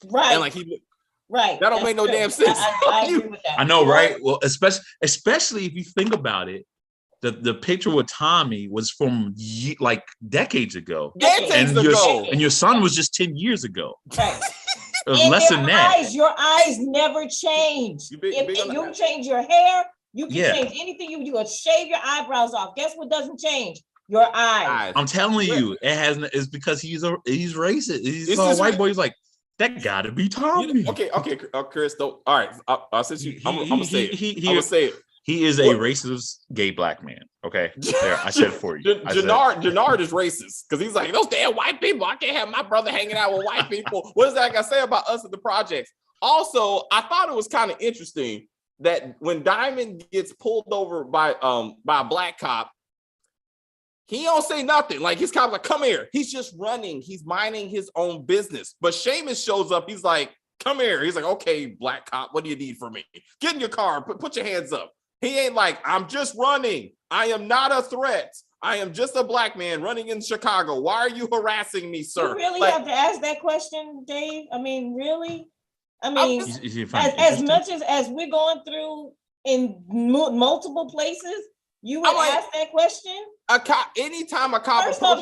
Speaker 2: Right.
Speaker 1: And like that don't make no damn sense.
Speaker 2: I agree with that.
Speaker 3: I know, right? Well, especially if you think about it, the picture with Tommy was from like decades ago. And your son was just 10 years ago.
Speaker 2: Right.
Speaker 3: Less than that.
Speaker 2: Your eyes never change. You can change your hair. You can change anything you do. Or shave your eyebrows off. Guess what doesn't change? Your eyes.
Speaker 3: I'm telling you, it's because he's racist. He's a white boy. He's like, that gotta be Tommy.
Speaker 1: Okay, Chris. All right, since I'm gonna say it. I'm gonna say it.
Speaker 3: He is a racist gay black man. Okay, there, I said it for you.
Speaker 1: Jannard is racist because he's like, those damn white people. I can't have my brother hanging out with white people. What does that got to say about us at the projects? Also, I thought it was kind of interesting that when Diamond gets pulled over by a black cop, he don't say nothing. Like his cop's like, come here. He's just running. He's minding his own business. But Seamus shows up. He's like, come here. He's like, okay, black cop, what do you need from me? Get in your car. Put your hands up. He ain't like, I'm just running. I am not a threat. I am just a black man running in Chicago. Why are you harassing me, sir?
Speaker 2: You really have to ask that question, Dave? I mean, really? I mean, as much as we're going through in multiple places, you would ask that question?
Speaker 1: Anytime a cop
Speaker 2: First off,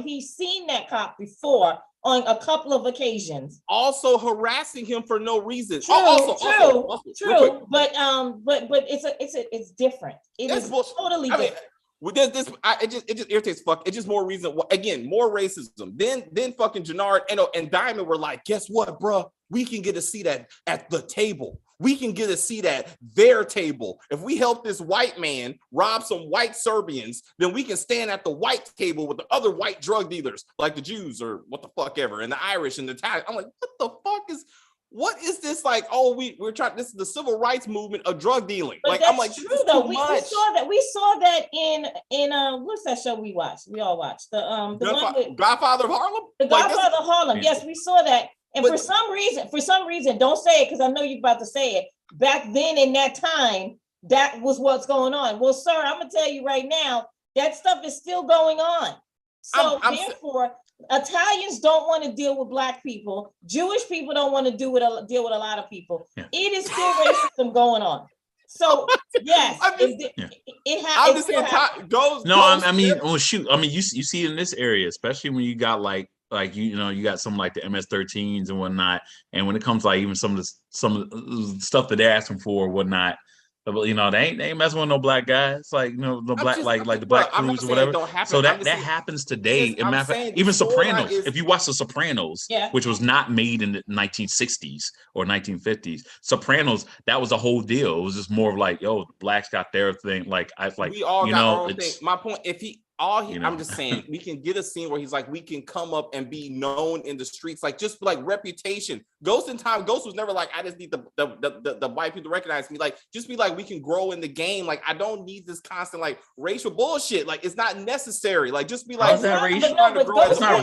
Speaker 2: he's seen that cop before on a couple of occasions. Also
Speaker 1: harassing him for no reason.
Speaker 2: True. But it's different. It's totally different.
Speaker 1: It just irritates fuck. It's just more reason. Again, more racism. Then fucking Jannard and Diamond were like, guess what, bro? We can get a seat at the table. We can get a seat at their table. If we help this white man rob some white Serbians, then we can stand at the white table with the other white drug dealers, like the Jews or what the fuck ever, and the Irish and the Italian. I'm like, what is this? Like, we're trying. This is the civil rights movement of drug dealing.
Speaker 2: But
Speaker 1: like,
Speaker 2: that's
Speaker 1: I'm like,
Speaker 2: true though. We saw that in what's that show we watched? We all watched the one with
Speaker 1: Godfather of Harlem.
Speaker 2: The Godfather of Harlem. Yes, we saw that. And for some reason, don't say it because I know you're about to say it. Back then in that time, that was what's going on. Well, sir, I'm gonna tell you right now, that stuff is still going on. So therefore, Italians don't want to deal with black people. Jewish people don't want to deal with a lot of people. Yeah. It is still racism going on. So yes, it happens.
Speaker 3: I mean, well, shoot. I mean, you see in this area, especially when you got like you got some like the MS-13s and whatnot, and when it comes to like even some of the stuff that they're asking for or whatnot, they ain't messing with no black guys, like the black like the black crews or whatever. So that happens today. Even Sopranos. If you watch the Sopranos, which was not made in the 1960s or 1950s, Sopranos, that was a whole deal. It was just more of like, the blacks got their thing. Like
Speaker 1: we all got our own thing. My point, I'm just saying, we can get a scene where he's like, we can come up and be known in the streets, like just like reputation. Ghost was never like, I just need the white people to recognize me. Like, just be like, we can grow in the game. Like, I don't need this constant like racial bullshit. Like, it's not necessary. Like, just be like,
Speaker 3: it's not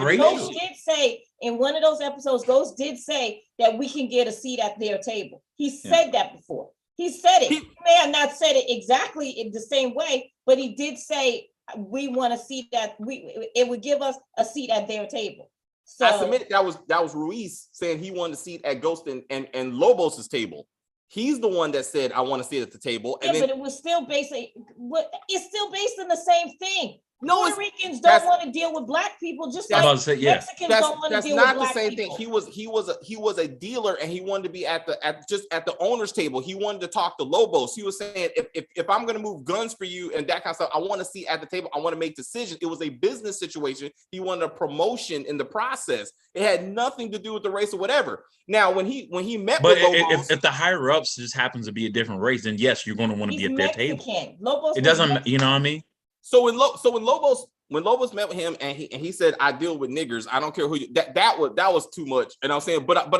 Speaker 3: racial.
Speaker 2: Ghost did say in one of those episodes, Ghost did say that we can get a seat at their table. He said that before. He said it. He may have not said it exactly in the same way, but he did say, we want a seat it would give us a seat at their table. So
Speaker 1: I submit that was Ruiz saying he wanted a seat at Ghost and Lobos's table. He's the one that said, I want to sit at the table. And
Speaker 2: but it was still based on the same thing. Puerto Ricans don't want to deal with black people, just like Mexicans don't want to deal with black people. That's not the same thing.
Speaker 1: He was a dealer, and he wanted to be at the owner's table. He wanted to talk to Lobos. He was saying, if I'm going to move guns for you and that kind of stuff, I want to see at the table. I want to make decisions. It was a business situation. He wanted a promotion in the process. It had nothing to do with the race or whatever. Now, when he met with Lobos,
Speaker 3: if the higher ups just happens to be a different race, then yes, you're going to want to be at their table.
Speaker 2: Lobos,
Speaker 3: it doesn't, you know what I mean?
Speaker 1: So when Lobos met with him and he said, I deal with niggers, I don't care who you, that was too much. And I'm saying, but I'm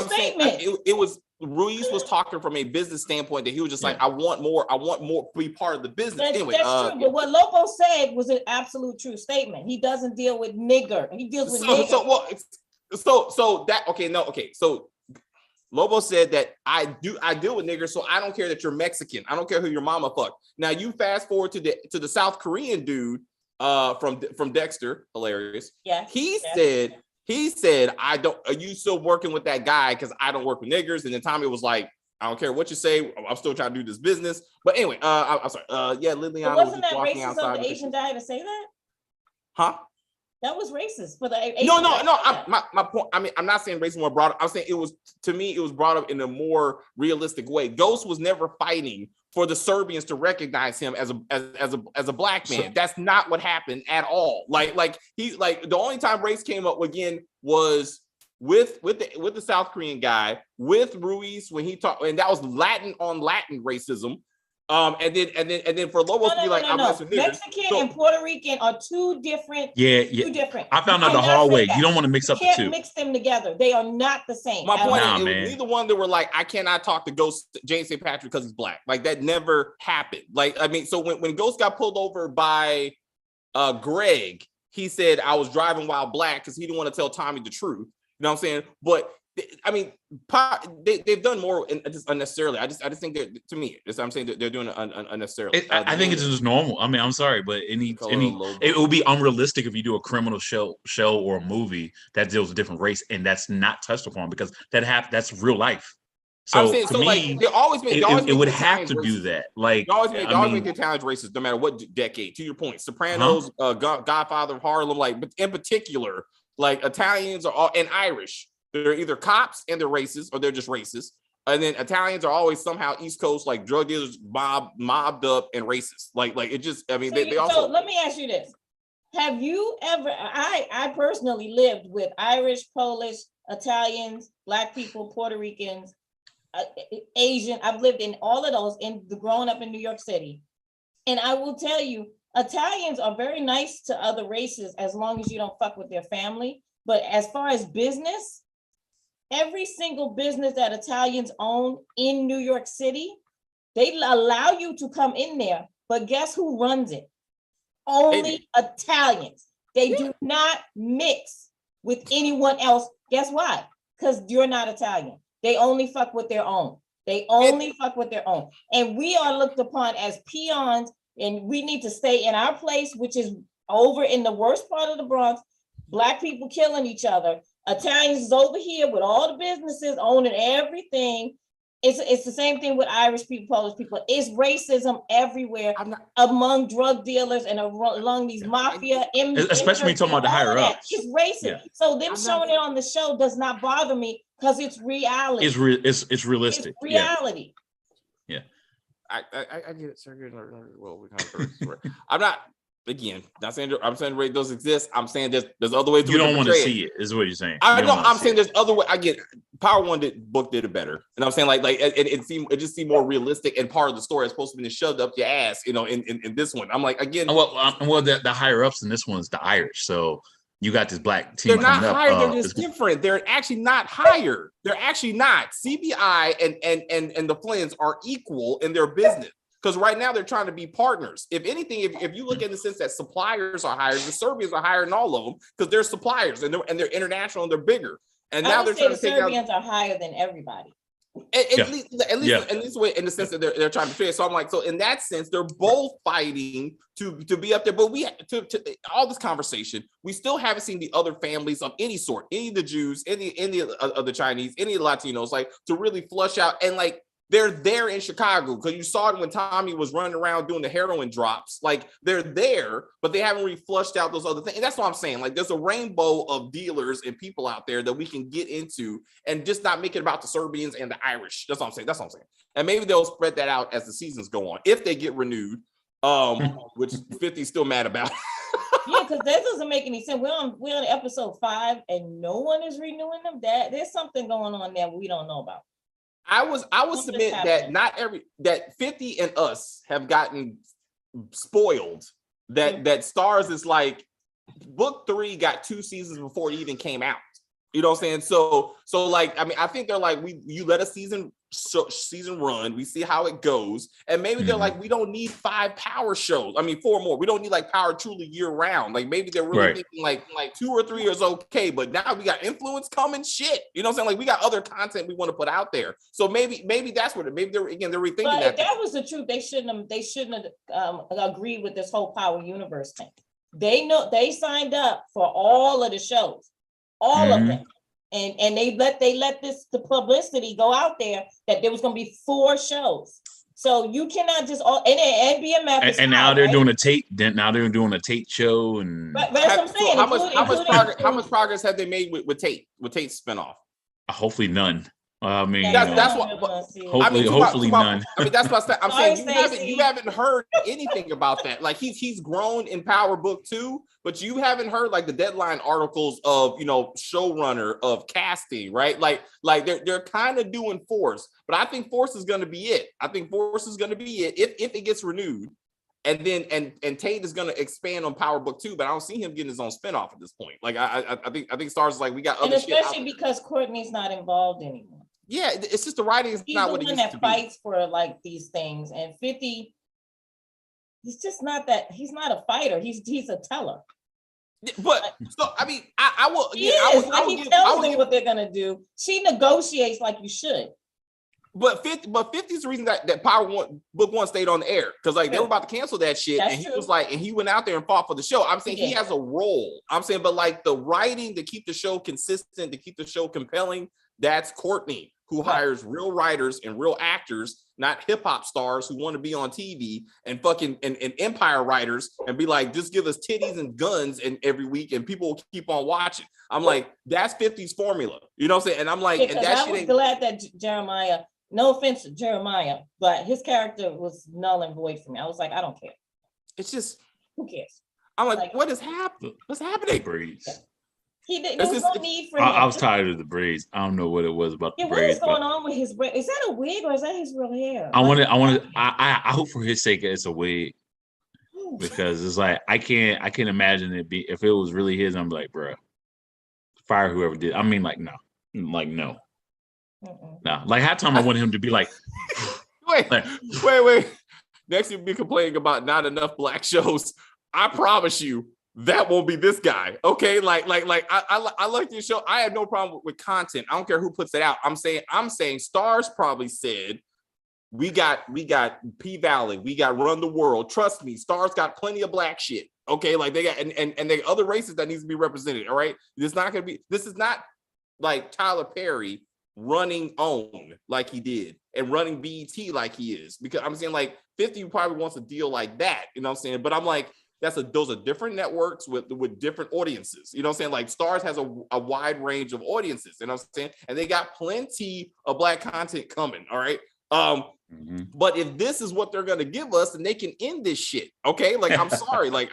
Speaker 1: saying it Ruiz was talking from a business standpoint that he was just like, I want more to be part of the business.
Speaker 2: That's
Speaker 1: Anyway,
Speaker 2: true. But what Lobo said was an absolute true statement. He doesn't deal with nigger. He deals with nigger. So Lobo said that I deal with niggers, so I don't care that you're Mexican. I don't care who your mama fucked. Now you fast forward to the South Korean dude from Dexter, hilarious. Yeah.
Speaker 1: He said, are you still working with that guy? Because I don't work with niggers. And then Tommy was like, I don't care what you say. I'm still trying to do this business. But anyway, I'm sorry. Liliana
Speaker 2: wasn't that racist of the Asian guy to say that?
Speaker 1: Huh?
Speaker 2: That was racist for the Asian
Speaker 1: No. My point. I mean, I'm not saying racism was brought up. I'm saying it was brought up in a more realistic way. Ghost was never fighting for the Serbians to recognize him as a black man. That's not what happened at all. Like the only time race came up again was with the South Korean guy, with Ruiz when he talked, and that was Latin on Latin racism. And then for Lobos to be like, I'm
Speaker 2: Mexican and Puerto Rican are two different.
Speaker 3: Two different. I found out the hard way. You don't want to mix up the two.
Speaker 2: You can't mix them together. They are not the same.
Speaker 1: My point is, neither one that were like, I cannot talk to Ghost James St. Patrick because he's black. Like that never happened. Like, I mean, so when Ghost got pulled over by Greg, he said I was driving while black because he didn't want to tell Tommy the truth. You know what I'm saying? But I mean, they've done more just unnecessarily. I just think that, to me, I'm saying that they're doing it unnecessarily.
Speaker 3: I think it's just normal. I mean, I'm sorry, but it would be unrealistic if you do a criminal show or a movie that deals with different race and that's not touched upon, because that's real life. So
Speaker 1: I'm saying,
Speaker 3: to me,
Speaker 1: like, they always
Speaker 3: it would have to do that. Like,
Speaker 1: they always make the Italians racist, no matter what decade. To your point, Sopranos, Godfather of Harlem, like, but in particular, like Italians are all, and Irish. They're either cops and they're racist, or they're just racist. And then Italians are always somehow East Coast, like drug dealers, mobbed up and racist. Like it just, I mean, they also.
Speaker 2: So let me ask you this: have you ever? I personally lived with Irish, Polish, Italians, Black people, Puerto Ricans, Asian. I've lived in all of those growing up in New York City, and I will tell you, Italians are very nice to other races as long as you don't fuck with their family. But as far as business, every single business that Italians own in New York City, they allow you to come in there, but guess who runs it? Only Italians. They do not mix with anyone else. Guess why? Because you're not Italian. They only fuck with their own. And we are looked upon as peons, and we need to stay in our place, which is over in the worst part of the Bronx. Black people killing each other. Italians is over here with all the businesses owning everything. It's the same thing with Irish people, Polish people. It's racism everywhere among drug dealers and along these mafia.
Speaker 3: Especially when you're talking about the higher ups.
Speaker 2: It's racist. Yeah. So them showing it on the show does not bother me because it's reality.
Speaker 3: It's realistic.
Speaker 2: It's reality.
Speaker 3: Yeah.
Speaker 1: I get it, sir. Well, we kind of I'm not. Again, I'm saying race does exist. I'm saying there's other ways.
Speaker 3: You don't want to see it, is what you're saying.
Speaker 1: I'm saying there's other way. I get Power One book did it better, and I'm saying like it just seemed more realistic and part of the story as opposed to being shoved up your ass. You know, in this one, I'm like, again.
Speaker 3: Well, the higher ups in this one is the Irish. So you got this black team.
Speaker 1: They're not higher. They're just different. They're actually not higher. They're actually not. CBI and the Flynn's are equal in their business. Because right now they're trying to be partners. If anything, if you look at the sense that suppliers are higher, the Serbians are higher than all of them because they're suppliers and they're international and they're bigger. And now they're trying to take
Speaker 2: Serbians are higher than everybody.
Speaker 1: At least in the sense that they're trying to figure. So I'm like, so in that sense, they're both fighting to be up there. But we to all this conversation, we still haven't seen the other families of any sort, any of the Jews, any of the Chinese, any of the Latinos, like to really flush out and like. They're there in Chicago because you saw it when Tommy was running around doing the heroin drops. Like they're there, but they haven't really flushed out those other things. And that's what I'm saying. Like there's a rainbow of dealers and people out there that we can get into and just not make it about the Serbians and the Irish. That's what I'm saying. And maybe they'll spread that out as the seasons go on if they get renewed, which 50's still mad about.
Speaker 2: Yeah, because that doesn't make any sense. We're on episode 5 and no one is renewing them. There's something going on there we don't know about.
Speaker 1: I would submit that 50 and us have gotten spoiled. That STARZ is like book 3 got 2 seasons before it even came out. You know what I'm saying? So like, I mean, I think they're like, you let a season run, we see how it goes, and maybe they're like, we don't need 5 power shows. I mean, 4 more. We don't need like power truly year round. Like maybe they're really thinking like 2 or 3 is okay, but now we got influence coming. Shit, you know what I'm saying? Like we got other content we want to put out there. So maybe that's what maybe they're rethinking
Speaker 2: but
Speaker 1: that.
Speaker 2: If that was the truth, they shouldn't have agreed with this whole power universe thing. They know they signed up for all of the shows, all of them. And they let the publicity go out there that there was going to be 4 shows. So you cannot just and BMF
Speaker 3: and now they're doing a Tate. Now they're doing a Tate show and.
Speaker 2: But that's what I'm saying.
Speaker 1: How much progress have they made with Tate's spinoff?
Speaker 3: Hopefully none. I mean,
Speaker 1: that's what.
Speaker 3: Hopefully none.
Speaker 1: I mean, that's what I'm saying. You haven't heard anything about that. Like he's grown in Power Book 2, but you haven't heard like the deadline articles of showrunner, of casting, right? Like they're kind of doing Force, but I think Force is going to be it. I think Force is going to be it if it gets renewed. And then and Tate is going to expand on Power Book 2, but I don't see him getting his own spinoff at this point. Like I think STARZ is like, we got other
Speaker 2: and especially
Speaker 1: shit
Speaker 2: because Courtney's not involved anymore.
Speaker 1: Yeah, it's just the writing is not what it used to be. He's the one
Speaker 2: that fights for like these things, and 50, he's just not that. He's not a fighter. He's a teller.
Speaker 1: But so I mean, I will.
Speaker 2: He tells them what they're gonna do. She negotiates like you should.
Speaker 1: But 50's the reason that Book 1 stayed on the air, because like they were about to cancel that shit, and he was like, and he went out there and fought for the show. I'm saying he has a role. I'm saying, but like the writing to keep the show consistent, to keep the show compelling, that's Courtney, who hires real writers and real actors, not hip hop stars who want to be on TV, and fucking and Empire writers and be like, just give us titties and guns and every week, and people will keep on watching. I'm like, that's 50's formula. You know what I'm saying? And I'm like, and that
Speaker 2: I was glad that Jeremiah. No offense to Jeremiah, but his character was null and void for me. I was like, I don't care.
Speaker 1: It's just,
Speaker 2: who cares?
Speaker 1: I'm like what is happening? What's happening?
Speaker 3: Braids.
Speaker 2: There was no need for him.
Speaker 3: I was tired of the braids. I don't know what it was about the braids.
Speaker 2: What is going on with his braids? Is that a wig or is that his real hair?
Speaker 3: I hope for his sake it's a wig. Because it's like I can't imagine it be if it was really his. I'm like, bro, fire whoever did. I mean, like no. No, like half time I wanted him to be like,
Speaker 1: wait. Next you'll be complaining about not enough black shows. I promise you that won't be this guy. Okay, like I like this show. I have no problem with content. I don't care who puts it out. I'm saying STARZ probably said we got P Valley, we got Run the World. Trust me, STARZ got plenty of black shit. Okay, like they got and they other races that needs to be represented. All right, this is not like Tyler Perry running OWN like he did and running BET like he is, because I'm saying like 50 probably wants a deal like that, you know what I'm saying? But I'm like, those are different networks with different audiences, you know what I'm saying? Like STARZ has a wide range of audiences, you know what I'm saying? And they got plenty of black content coming, all right? But if this is what they're gonna give us, then they can end this shit, okay? Like I'm sorry, like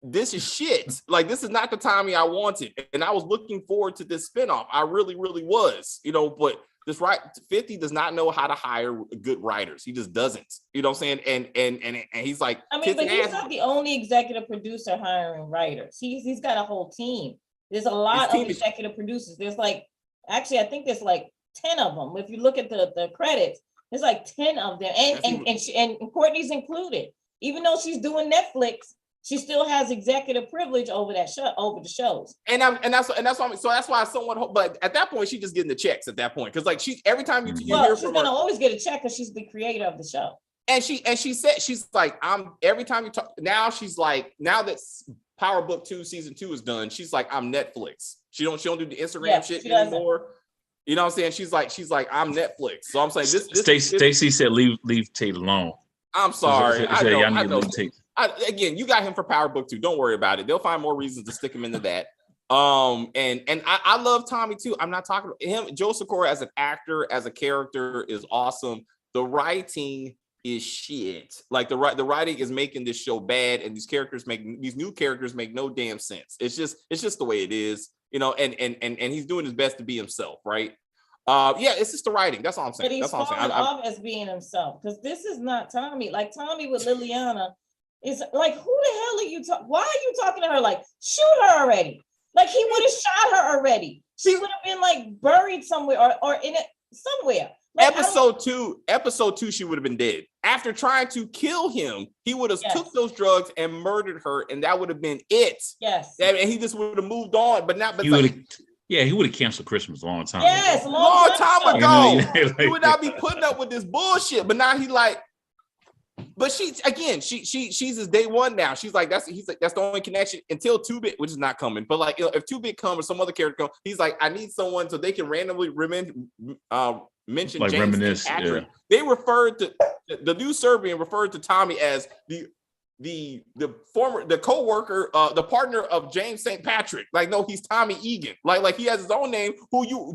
Speaker 1: this is shit. Like this is not the Tommy I wanted, and I was looking forward to this spinoff. I really, really was, but this 50 does not know how to hire good writers. He just doesn't, you know what I'm saying? And he's like,
Speaker 2: I mean, but he's not the only executive producer hiring writers. He's got a whole team. There's a lot of executive producers. There's like, actually, I think there's like 10 of them. If you look at the credits, there's like 10 of them, and Courtney's included. Even though she's doing Netflix, she still has executive privilege over that show, over the shows. And that's why I somewhat hope. But at that point, she's just getting the checks at that point, because like every time you hear she's gonna always get a check because she's the creator of the show.
Speaker 1: And she said she's like, every time you talk now, she's like, now that Power Book 2 season 2 is done, she's like, I'm Netflix. She don't do the Instagram shit anymore. You know what I'm saying? She's like I'm Netflix. So I'm saying this.
Speaker 3: Stacey said leave Tate alone.
Speaker 1: I'm sorry. I know. Again, you got him for Power Book 2. Don't worry about it. They'll find more reasons to stick him into that. And I love Tommy too. I'm not talking about him. Joe Sikora as an actor, as a character is awesome. The writing is shit. Like the writing is making this show bad, and these new characters make no damn sense. It's just the way it is, and he's doing his best to be himself, right? It's just the writing. That's all I'm saying.
Speaker 2: But he's falling off as being himself, because this is not Tommy. Like Tommy with Liliana is like, who the hell are you talking? Why are you talking to her? Like, shoot her already. Like he would have shot her already. She would have been like buried somewhere or in it somewhere. Like,
Speaker 1: episode two, she would have been dead. After trying to kill him, he would have took those drugs and murdered her, and that would have been it.
Speaker 2: Yes.
Speaker 1: And he just would have moved on, but not. But
Speaker 3: he would have canceled Christmas a long time ago.
Speaker 2: Yes,
Speaker 1: long time ago.
Speaker 3: Like,
Speaker 1: he would not be putting up with this bullshit. But now he like. But she's his day one now. She's like, that's the only connection until 2-Bit, which is not coming. But like, if 2-Bit comes or some other character comes, he's like, I need someone so they can randomly mention
Speaker 3: like
Speaker 1: James
Speaker 3: reminisce.
Speaker 1: Patrick. They referred to the new Serbian referred to Tommy as the co-worker, the partner of James St. Patrick. Like, no, he's Tommy Egan. Like he has his own name.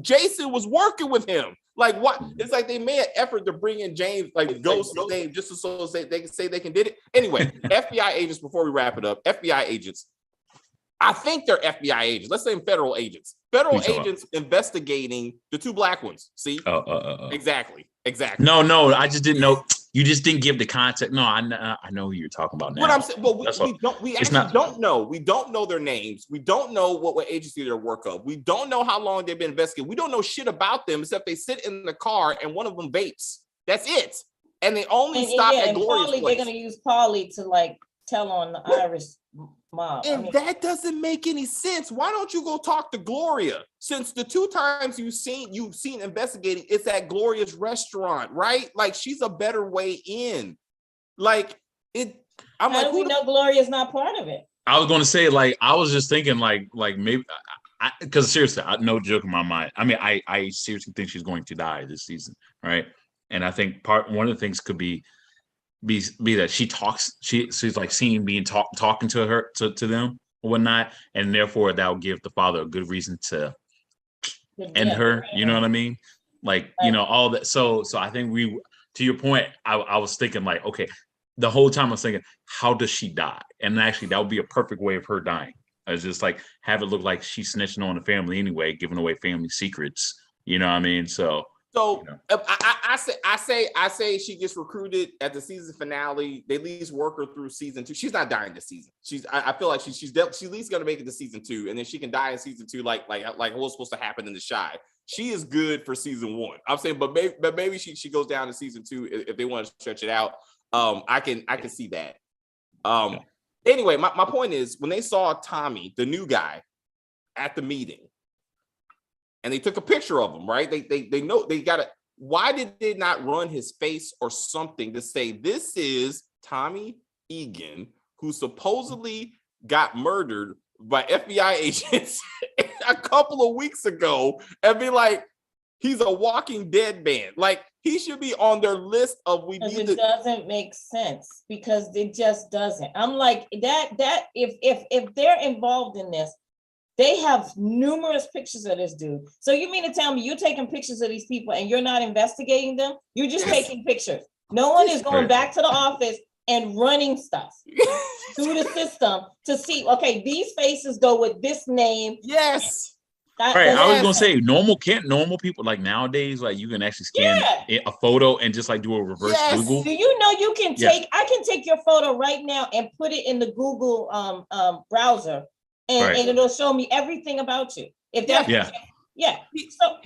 Speaker 1: Jason was working with him. Like what? It's like they made an effort to bring in James, like Ghost's name, just so they can say they can did it. Anyway, FBI agents. Before we wrap it up, FBI agents. I think they're FBI agents. Let's say federal agents. Federal agents investigating the 2 black ones. See? Exactly.
Speaker 3: No. I just didn't know. You just didn't give the context. No, I know who you're talking about now.
Speaker 1: What I'm saying, well, we actually don't know. We don't know their names. We don't know what agency they work of. We don't know how long they've been investigating. We don't know shit about them except they sit in the car and one of them vapes. That's it. And they only stop at Gloria's place.
Speaker 2: They're gonna use Paulie to like tell on the Irish mob.
Speaker 1: And that doesn't make any sense. Why don't you go talk to Gloria? Since the 2 times you've seen investigating, it's at Gloria's restaurant, right? Like she's a better way in. Like it. I'm
Speaker 2: How
Speaker 1: like,
Speaker 2: do we know Gloria's not part of it?
Speaker 3: I was going to say, like, I was just thinking, like maybe, because seriously, no joke in my mind. I mean, I seriously think she's going to die this season, right? And I think one of the things could be that she talks, she's like seen being talking to her to them or whatnot, and therefore that will give the father a good reason to end her. You know what I mean? Like, you know, all that. So I think to your point, I was thinking like, okay, the whole time I was thinking, how does she die? And actually, that would be a perfect way of her dying. It's just like have it look like she's snitching on the family anyway, giving away family secrets. You know what I mean? So.
Speaker 1: So you know. I say she gets recruited at the season finale. They at least work her through season 2. She's not dying this season. I feel like she's at least gonna make it to season 2, and then she can die in season 2, like what was supposed to happen in The Shy. She is good for season 1. I'm saying, but maybe she goes down to season 2 if they want to stretch it out. I can see that. Anyway, my point is when they saw Tommy, the new guy, at the meeting. And they took a picture of him, right? They know they got it. Why did they not run his face or something to say this is Tommy Egan, who supposedly got murdered by FBI agents a couple of weeks ago, and be like, he's a Walking Dead man. Like he should be on their list of
Speaker 2: It doesn't make sense because it just doesn't. I'm like that if they're involved in this. They have numerous pictures of this dude. So you mean to tell me you're taking pictures of these people and you're not investigating them? You're just taking pictures. No one is going back to the office and running stuff through the system to see, okay, these faces go with this name.
Speaker 1: Yes.
Speaker 3: Right. I was gonna say normal people like nowadays, like you can actually scan a photo and just like do a reverse Google.
Speaker 2: Do you know you can I can take your photo right now and put it in the Google browser. And it'll show me everything about you. If that, So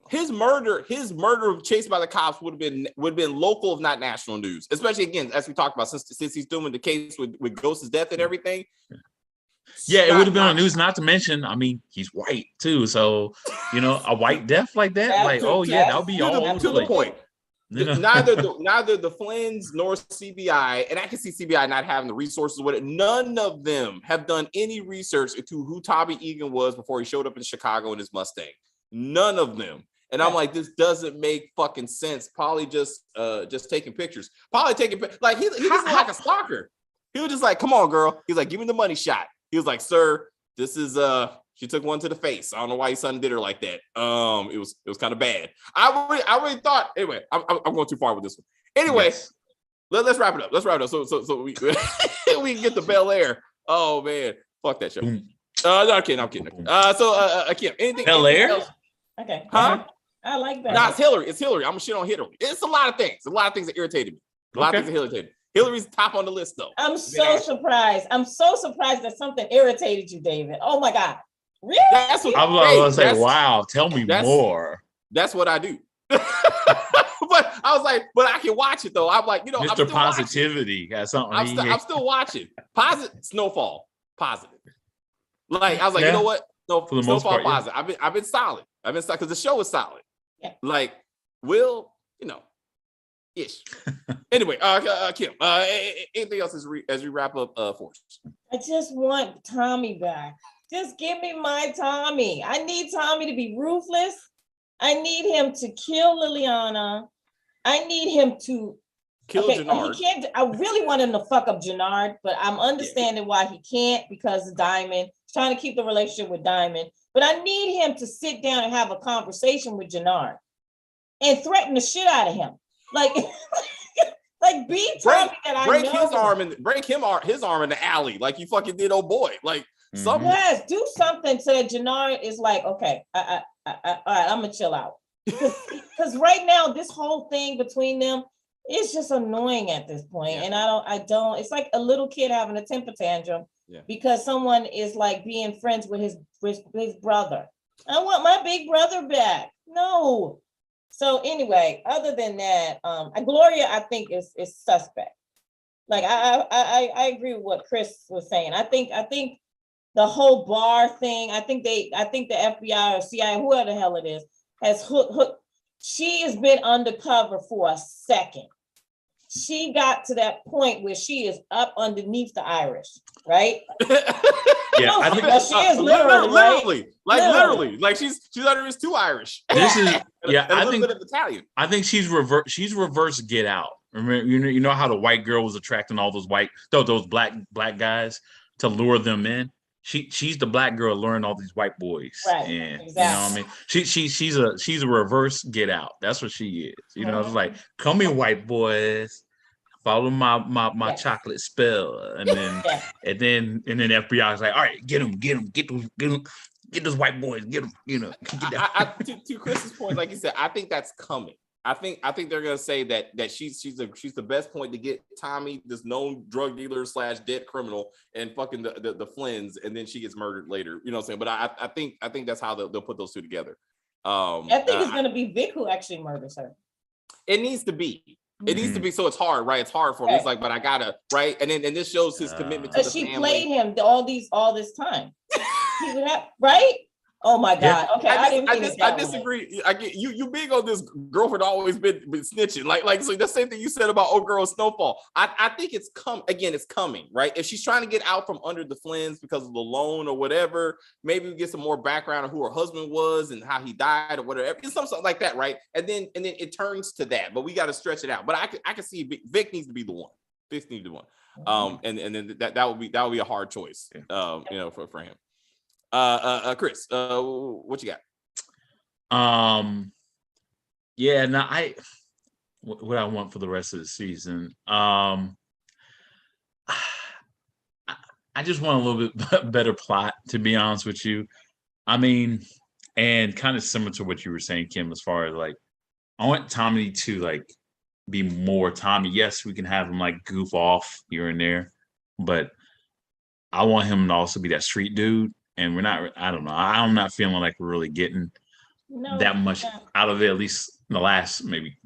Speaker 1: his murder chased by the cops would have been local, if not national news. Especially again, as we talked about, since he's doing the case with Ghost's death and everything.
Speaker 3: Yeah, it would have been on the news. Not to mention, I mean, he's white too, so you know, a white death like that, like that would be all
Speaker 1: to the point. Neither the Flynn's nor CBI, and I can see CBI not having the resources with it. None of them have done any research into who Tommy Egan was before he showed up in Chicago in his Mustang. None of them. And I'm like, this doesn't make fucking sense. Probably just taking pictures. Probably taking like he was like a stalker. He was just like, come on, girl. He's like, give me the money shot. He was like, sir, this is she took one to the face. I don't know why your son did her like that. It was kind of bad. I really thought. Anyway, I'm going too far with this one. Anyway, let's wrap it up. So we we can get to Bel Air. Oh man, fuck that show. No, I'm kidding. Kim, anything
Speaker 3: Bel Air?
Speaker 2: Okay.
Speaker 1: Huh?
Speaker 2: I like that.
Speaker 1: Nah, it's Hillary. I'm gonna shit on Hillary. It's a lot of things. that irritated me. A lot of things that irritated me. Hillary's top on the list, though.
Speaker 2: I'm so surprised. I'm so surprised that something irritated you, David. Oh my God. Really?
Speaker 1: That's what
Speaker 3: I was
Speaker 1: hey,
Speaker 3: gonna say,
Speaker 1: that's-
Speaker 3: wow, tell me more.
Speaker 1: That's what I do. But I was like, but I can watch it though. I'm like, I'm
Speaker 3: Mr.
Speaker 1: still
Speaker 3: Positivity got something.
Speaker 1: I'm still watching. Positive Snowfall. Positive. Like I was like,
Speaker 3: Yeah.
Speaker 1: you know what? No,
Speaker 3: For the most
Speaker 1: Snowfall
Speaker 3: part, yeah.
Speaker 1: positive. I've been solid. Because the show is solid.
Speaker 2: Yeah.
Speaker 1: Like, ish. Anyway, Kim, anything else as we wrap up Force?
Speaker 2: I just want Tommy back. Just give me my Tommy. I need Tommy to be ruthless. I need him to kill Liliana. I need him to
Speaker 1: Kill Jannard.
Speaker 2: He can't. I really want him to fuck up Jannard, but I'm understanding why he can't because of Diamond. He's trying to keep the relationship with Diamond. But I need him to sit down and have a conversation with Jannard and threaten the shit out of him. Like, like be Tommy that I
Speaker 1: break
Speaker 2: know.
Speaker 1: break his arm in the alley like you fucking did, old boy. Like something.
Speaker 2: Yes, do something so that Jannard is like, okay, all right, I'm gonna chill out. Because right now, this whole thing between them is just annoying at this point. And I don't, it's like a little kid having a temper tantrum because someone is like being friends with his brother. I want my big brother back. No. So anyway, other than that, Gloria, I think is suspect. Like I agree with what Chris was saying. I think the whole bar thing, I think the FBI or CIA, whoever the hell it is, has hooked. She has been undercover for a second. She got to that point where she is up underneath the Irish, right?
Speaker 3: Yeah, I think
Speaker 2: she is literally,
Speaker 1: literally, like she's under his two Irish.
Speaker 3: This is
Speaker 1: I think bit of Italian.
Speaker 3: I think she's reverse Get Out. Remember, you know how the white girl was attracting all those black guys to lure them in. She's the black girl luring all these white boys.
Speaker 2: Right.
Speaker 3: And
Speaker 2: exactly.
Speaker 3: You know what I mean? She's a reverse Get Out. That's what she is. You know, it's like, come here, white boys. Follow my chocolate spell. And then and then FBI is like, all right, get those white boys, get them,
Speaker 1: to Chris's point, like you said, I think that's coming. I think they're gonna say that she's the best point to get Tommy, this known drug dealer / dead criminal, and fucking the Flynns, and then she gets murdered later. You know what I'm saying? But I think that's how they'll put those two together.
Speaker 2: I think it's gonna be Vic who actually murders her.
Speaker 1: It needs to be. It needs to be, so it's hard, right? It's hard for me. It's like, but I gotta, right? And this shows his commitment to the
Speaker 2: she
Speaker 1: family.
Speaker 2: Played him all this time. He would have, right? Oh my God. Okay.
Speaker 1: I disagree. I get you big on this girlfriend always been snitching. Like so the same thing you said about old girl Snowfall. I think it's coming, right? If she's trying to get out from under the Flynns because of the loan or whatever, maybe we get some more background on who her husband was and how he died or whatever. It's something like that, right? And then it turns to that, but we got to stretch it out. But I can see Vic needs to be the one. Vic needs to be the one. And then that would be a hard choice. For him. Chris, what you got?
Speaker 3: What I want for the rest of the season. I just want a little bit better plot, to be honest with you. I mean, and kind of similar to what you were saying, Kim, as far as like, I want Tommy to like be more Tommy. Yes, we can have him like goof off here and there, but I want him to also be that street dude. And I don't know. I'm not feeling like we're really getting that much out of it, at least in the last maybe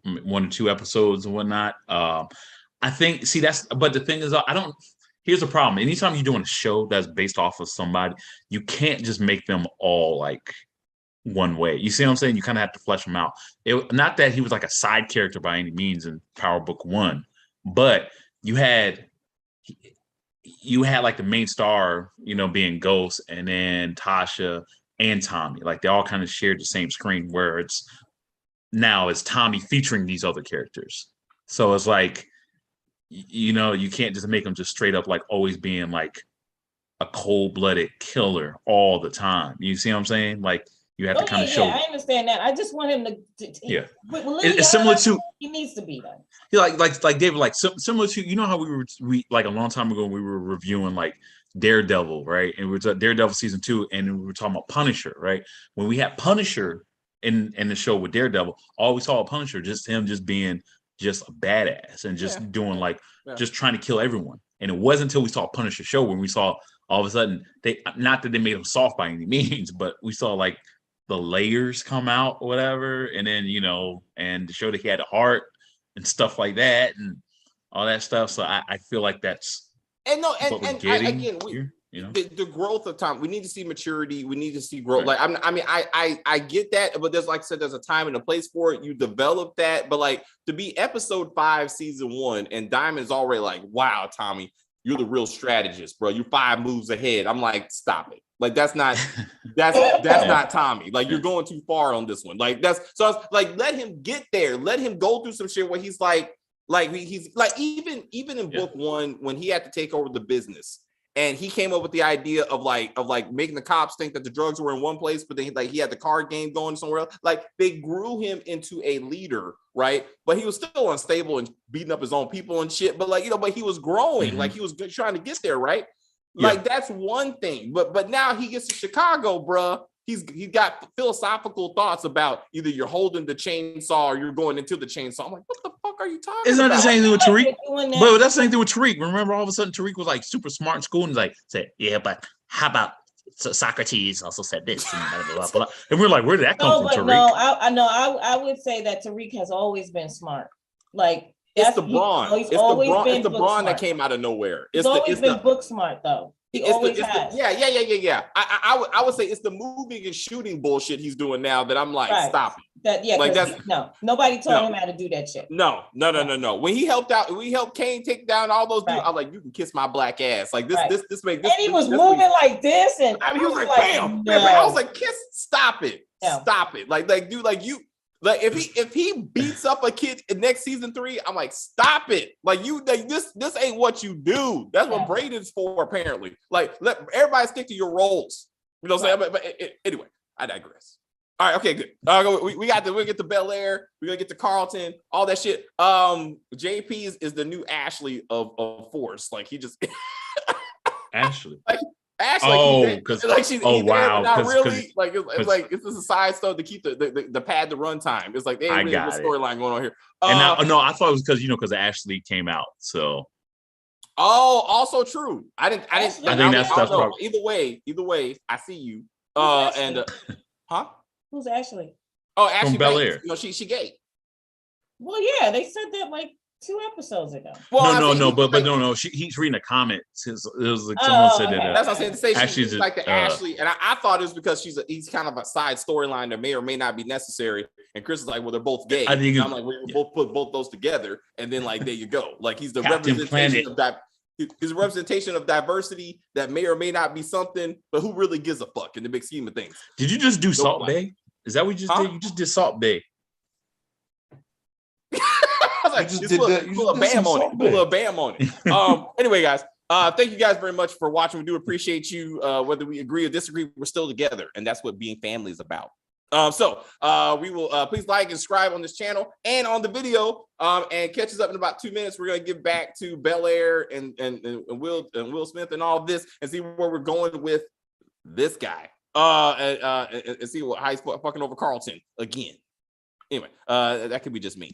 Speaker 3: 1 or 2 episodes and whatnot. I think, but the thing is, here's the problem. Anytime you're doing a show that's based off of somebody, you can't just make them all like one way. You see what I'm saying? You kind of have to flesh them out. Not that he was like a side character by any means in Power Book 1, but you had like the main star, being Ghost, and then Tasha and Tommy. Like they all kind of shared the same screen, where it's Tommy featuring these other characters. So it's like, you can't just make them just straight up like always being like a cold-blooded killer all the time. You see what I'm saying? Like you have to kind of show.
Speaker 2: I understand that. I just want him to.
Speaker 3: It's similar to.
Speaker 2: He needs to be though.
Speaker 3: Yeah, like David, like similar to how we like a long time ago we were reviewing like Daredevil, right? And we were Daredevil season 2, and we were talking about Punisher, right? When we had Punisher in the show with Daredevil, all we saw Punisher just him just being just a badass and just doing just trying to kill everyone. And it wasn't until we saw Punisher show when we saw all of a sudden they, not that they made him soft by any means, but we saw like the layers come out or whatever, and then and to show that he had a heart and stuff like that and all that stuff. So I feel like that's what we're getting here.
Speaker 1: The growth of time. We need to see maturity. We need to see growth. Right. Like I get that, but there's, like I said, there's a time and a place for it. You develop that, but like to be episode 5, season 1, and Diamond's already like, wow, Tommy, you're the real strategist, bro. You're 5 moves ahead. I'm like, stop it. Like that's not not Tommy. Like you're going too far on this one. Like I was like, let him get there. Let him go through some shit where he's like he's like even in book 1 when he had to take over the business. And he came up with the idea of making the cops think that the drugs were in one place, but then he had the card game going somewhere else. Like they grew him into a leader, right? But he was still unstable and beating up his own people and shit. But but he was growing, like he was trying to get there, right? Like that's one thing. But now he gets to Chicago, bruh. He got philosophical thoughts about either you're holding the chainsaw or you're going into the chainsaw. I'm like, what the fuck are you talking about?
Speaker 3: It's not the same thing with Tariq. But that's the same thing with Tariq. Remember, all of a sudden, Tariq was like super smart in school and said, yeah, but how about Socrates also said this? And, blah, blah, blah, blah. And we're like, where did that come from, Tariq?
Speaker 2: No, I would say that Tariq has always been smart. Like,
Speaker 1: it's the brawn. It's the brawn that came out of nowhere.
Speaker 2: He's always been book smart, though. He always has.
Speaker 1: Yeah. I would say it's the moving and shooting bullshit he's doing now that I'm like, stop it.
Speaker 2: Nobody told him how to do that shit.
Speaker 1: No. When he helped Kane take down all those dudes, I'm like, you can kiss my black ass. Like this makes.
Speaker 2: And he was moving like this, and
Speaker 1: he was like, bam. I was like, stop it. Like, dude, like you. Like if he beats up a kid in next season 3, I'm like, stop it. Like this ain't what you do. That's what Braden's for, apparently. Like let everybody stick to your roles. You know what I'm saying? But anyway, I digress. All right, okay, good. We'll get to Bel Air, we're gonna get to Carlton, all that shit. JP is the new Ashley of Force. Like he just
Speaker 3: Ashley.
Speaker 1: Actually, because she's
Speaker 3: wow,
Speaker 1: not really like it's just a side stuff to keep the pad the runtime. It's like they ain't really a storyline going on here.
Speaker 3: And now, I thought it was because Ashley came out. So
Speaker 1: also true. I think that's probably either way. I see you.
Speaker 2: Who's Ashley?
Speaker 1: Oh, Ashley
Speaker 3: from Bel Air.
Speaker 1: She gay.
Speaker 2: Well, yeah, they said that like 2 episodes ago.
Speaker 3: Well, no. He's reading a comment. It was like someone said that.
Speaker 1: That's what I'm saying. To say she's like the Ashley, and I thought it was because he's kind of a side storyline that may or may not be necessary. And Chris is like, well, they're both gay. I'm like, we'll both put both those together, and then like there you go. Like he's the representation of that. His representation of diversity that may or may not be something, but who really gives a fuck in the big scheme of things?
Speaker 3: Did you just do Salt Bay? Is that what you just did? You just did Salt Bay. Pull a bam on it. Anyway, guys, thank you guys very much for watching. We do appreciate you. Whether we agree or disagree, we're still together, and that's what being family is about. So we will please like and subscribe on this channel and on the video. And catch us up in about 2 minutes. We're gonna get back to Bel Air and Will Smith and all this, and see where we're going with this guy. And see how he's fucking over Carlton again. Anyway, that could be just me.